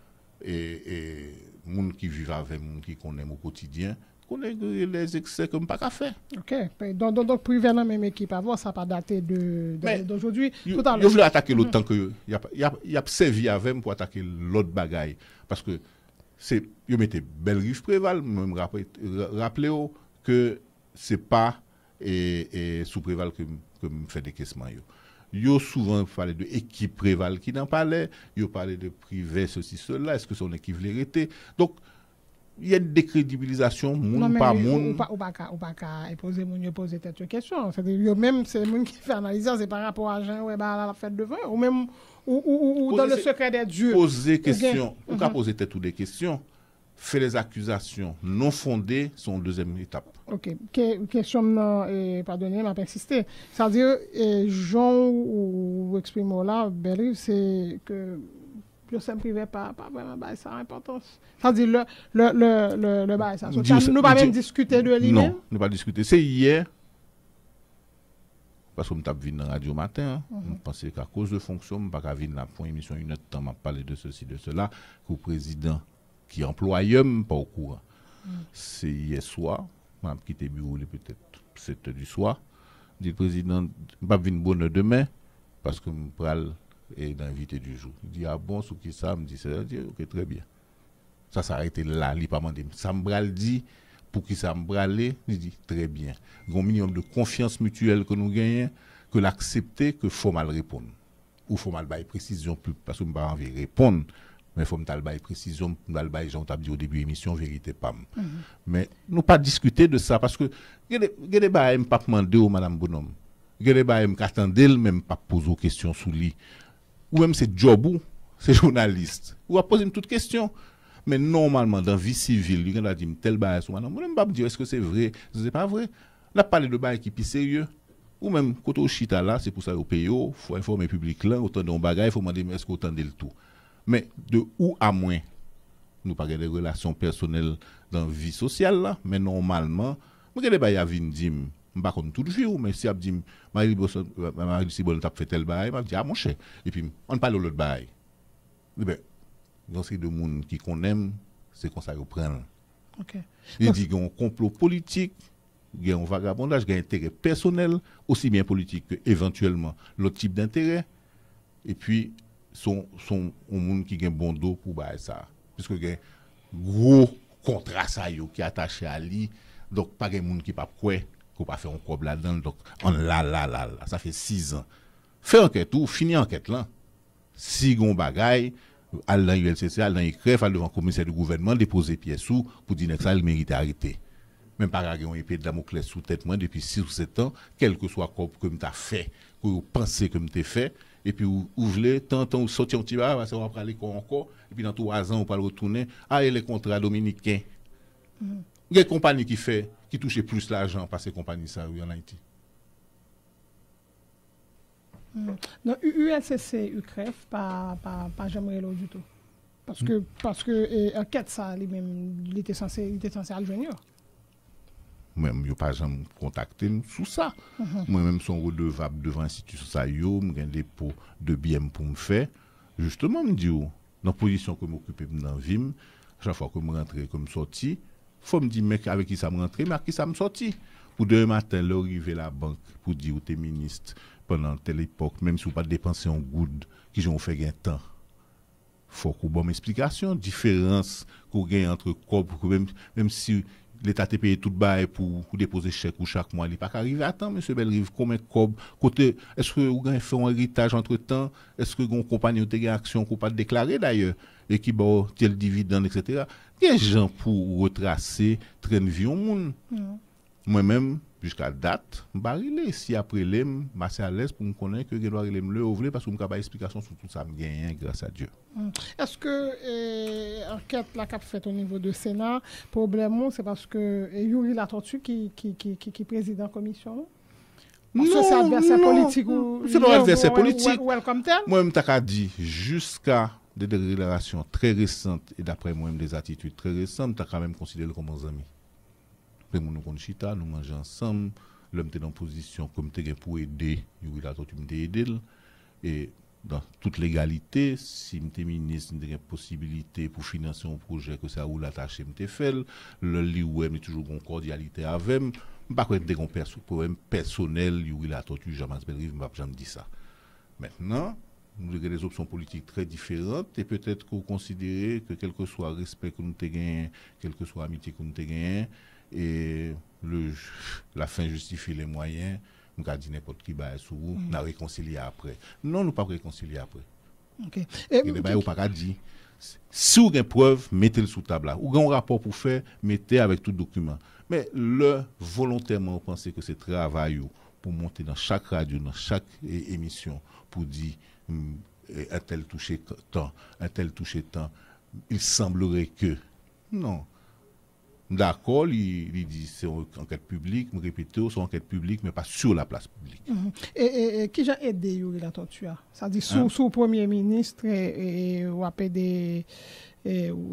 les gens qui vivent avec moi, qui connaissent au quotidien, connaît les excès comme pas qu'à faire. OK. Donc privé dans même équipe avant ça pas daté d'aujourd'hui. Tout à l'heure. Je voulais attaquer l'autre temps que il a servi avec pour attaquer l'autre bagaille parce que c'est yo mettait belle rive préval même rappeler que c'est pas sous préval que me fait décaissement yo souvent parlé de équipe préval qui n'en parlait, yo parlait de privé ceci cela, est-ce que son équipe vérité. Donc il y a une décrédibilisation, moun pas moun. Ou pas poser moun poser tête question. C'est-à-dire même c'est moun qui fait analyser c'est par rapport à Jean ouais la fête devant ou même ou dans le secret des dieux. Poser question, ou pas poser tête ou des questions, faire les accusations non fondées sont deuxième étape. OK, question pardonnez m'a persisté. C'est-à-dire Jean ou exprime là Beliveau c'est que je ne privé pas vraiment bail ça importance. C'est-à-dire le bail ça. Nous pas même discuter de lui-même. Non, nous pas discuter. C'est hier parce que nous avons vu dans la radio matin, nous pensons qu'à cause de fonction, nous pas venir là pour une émission une heure de temps m'a parler de ceci de cela que le président qui employeur pas au courant. C'est hier soir, m'a quitté bureau peut-être 7h du soir. Dit le président pas venir bonne heure demain parce que nous pral et d'invité du jour. Il dit ah bon sous qui ça me dit ça dit OK très bien. Ça s'arrêté là, il pas mandé. Ça me bral dit pour qui ça me bralé, il dit très bien. Un minimum de confiance mutuelle que nous gagnons que l'accepter que faut mal répondre. Ou faut mal bailler précision plus parce que me pas envie répondre mais faut me tal bailler précision mal bailler Jean t'a dit au début émission vérité pas. Mais nous pas discuter de ça parce que il y a des bails pas demander au madame Bonhomme. Il y a des bails qu'attendel même pas poser aux questions sous lui. Ou même c'est job ou c'est journaliste ou à poser une toute question mais normalement dans vie civile il y a dit tel bail sur madame on pas dire est-ce que c'est vrai c'est pas vrai là parler de bail qui plus sérieux ou même quand au chita là c'est pour ça au pays faut informer public là autant de bagaille faut demander est-ce qu'on entendait le tout mais de où à moins nous pas des relations personnelles dans vie sociale là mais normalement moi les bail à vinn dim pas comme toute vie mais si a dit Marie Sibon t'a fait tel bail m'a dit ah mon cher et puis on parle de l'autre bail ben donc c'est de monde qui qu'on aime c'est comme ça qu'on prend. OK. Il dit qu'il y a un complot politique, il y a un vagabondage, il y a un intérêt personnel aussi bien politique que éventuellement l'autre type d'intérêt et puis son un monde qui a un bon dos pour bail ça puisque il y a un gros contrat ça qui est attaché à lui donc pas un monde qui pas quoi qu'on pas faire un cob là-dedans. Donc, on là, ça fait 6 ans. Fait enquête tout, fini enquête là. Si gon bagay, à l'ULCC, à l'ICREF, à devant le commissaire du gouvernement, déposer pièce sous pour dire que ça, il mérite arrêter. Même pas avoir une épée de Damoclès sous tête moi depuis 6 ou 7 ans, quel que soit quoi que m'ta fait, que vous pensez que m'ta fait, et puis vous voulez, tant vous sortir un petit bar, parce qu'on va parler encore, et puis dans 3 ans, on va le retourner, et les contrats dominicains. Il y a des compagnies qui touchent plus l'argent par ces compagnies ça, en Haïti. Non, ULCC, UCREF, pas jamais là du tout. Parce que enquête ça, il était censé aller joindre. Moi-même, je n'ai pas jamais contacté sous ça. Moi-même, je suis redevable devant l'institution ça, je j'ai un dépôt de biens pour me faire. Justement, je me dis, dans la position que je m'occupe dans la vie, chaque fois que je rentre, que je sorti, il faut me dire, mec, avec qui ça me rentre, mais avec qui ça me sorti. Pour demain matin, l'arrivée à la banque, pour dire que tu es ministre pendant telle époque, même si vous n'avez pas dépensé un good, qui ont fait un temps. Il faut qu'on ait une explication, différence qu'on gagne entre corps, même si l'État te paye tout bail pour déposer chèque ou chaque mois, il n'est pas arrivé à temps, M. Belrive, combien de cob, côté, est-ce que vous avez fait un héritage entre temps, est-ce que vous avez une compagnie ou une action qu'on pas déclaré d'ailleurs, et qui va tel dividende, etc. Il y a des gens pour retracer, traîner vie au monde. Moi-même, jusqu'à date, je si après je suis à l'aise pour me connaître que je dois le ouvrir parce que je n'ai pas d'explication sur tout ça, je gagne grâce à Dieu. Est-ce que l'enquête la cap fait au niveau du Sénat, le problème c'est parce que Yuri Latortue qui est président de la commission? Parce que c'est adversaire politique ou c'est pas adversaire politique. Comme tel? Moi-même, je dit jusqu'à des déclarations très récentes et d'après moi-même des attitudes très récentes, je quand même considéré comme un ami. Nous conchita, nous mangeons ensemble, l'homme était dans position comme tu pour aider, Yuri Latortue tu aider et dans toute légalité, si je suis ministre, j'ai une possibilité pour financer un projet que ça ou l'attaché me fait, le liouem est toujours en cordialité avec moi. Je ne sais pas si problème personnel, Yuri Latortue, Jean-Max Belrive, je ne jamais dire ça. Maintenant, nous avons des options politiques très différentes et peut-être que vous considérez que quel que soit le respect que nous avons gagné, quelle que soit l'amitié que nous avons gagné, et la fin justifie les moyens, nous avons dit n'importe qui va sur vous, nous réconcilier après. Non, nous ne pas réconcilier après. Okay. Et le bail pas dit. Si vous avez une preuve, mettez-le sous table là. Ou avez un rapport pour faire, mettez avec tout document. Mais volontairement, vous pensez que c'est travail pour monter dans chaque radio, dans chaque émission, pour dire un tel touché tant, un tel touché tant. Il semblerait que. Non. D'accord, il dit c'est une enquête publique, je répète, c'est une enquête publique, mais pas sur la place publique. Et qui a aidé Yuri Latortue? Ça dit sous le Premier ministre ou après des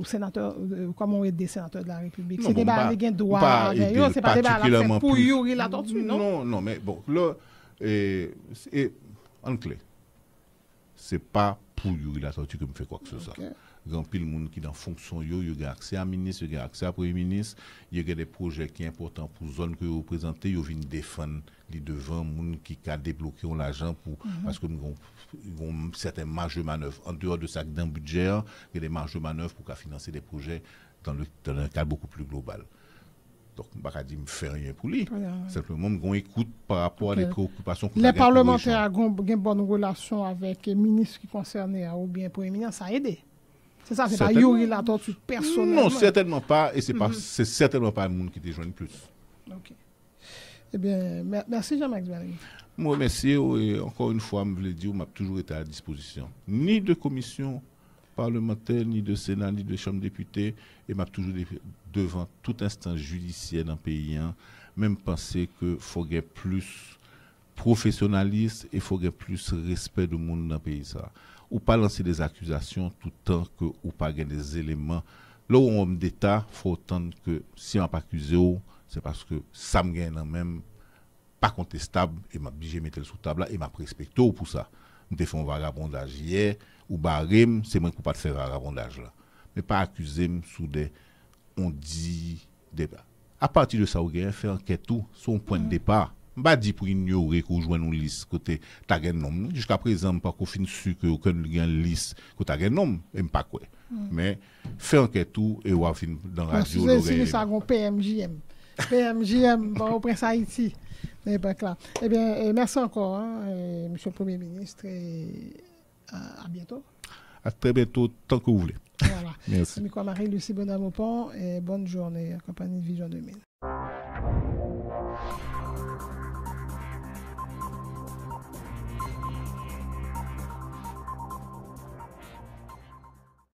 sénateurs, comment on aide des sénateurs de la République? C'est des barres qui ont droit, c'est pas des barres pour Yuri Latortue, non? Non, mais bon, là, en clair, c'est pas pour Yuri Latortue que me fait quoi que ce soit. Grand pile monde qui dans fonction il y a accès à ministre, il y a accès à premier ministre, il y a des projets qui sont importants pour zone que vous représentez, ils viennent défendre les devant monde qui a débloqué l'argent pour parce que nous avons certaines marges de manœuvre en dehors de ça dans le budget, il y a des marges de manœuvre pour financer des projets dans un cadre beaucoup plus global. Donc, je ne vais pas dire que je ne fais rien pour lui. Simplement, je écoute par rapport à des préoccupations. Les parlementaires ont une bonne relation avec les ministres qui concernent ou bien pour les ministres, ça a aidé. C'est ça, c'est pas Yuri Latortue personnellement. Non, certainement pas. Et c'est certainement pas le monde qui te joigne plus. Ok. Eh bien, merci Jean-Max Belrive. Moi, merci. Et encore une fois, je voulais dire, je m'ai toujours été à disposition. Ni de commission parlementaire, ni de Sénat, ni de Chambre des députés. Et m'a toujours devant tout instant judiciaire dans le pays. Même penser qu'il faut qu'il y ait plus professionnalisme et il faut qu'il y ait plus respect du monde dans le pays. Ça. Ou pas lancer des accusations tout le temps que ou pas gagner des éléments. Là où on d'État, il faut attendre que si on n'a pas accusé, c'est parce que ça me gagne même pas contestable et m'a obligé de mettre le sous table et m'a respecté pour ça. Nous fait un vagabondage hier ou barème, c'est moi qui ne peux pas faire vagabondage là. Mais pas accuser sous des on dit débat. À partir de ça, on gagne faire enquête tout sur un point de départ. Pas dit pour ignorer qu'on joue une liste côté ta gain nom jusqu'à présent pas qu'on fin su que aucun gain liste que ta gain nom et pas quoi mais faire enquête tout et on fin dans radio c'est ça un PMJM PMJM, bon, au Prince Haïti. Eh bien, merci encore, Monsieur le Premier ministre, et à bientôt. À très bientôt, tant que vous voulez. Voilà. Merci. Marie-Lucie Bonamopon, et bonne journée, compagnie Vision 2000.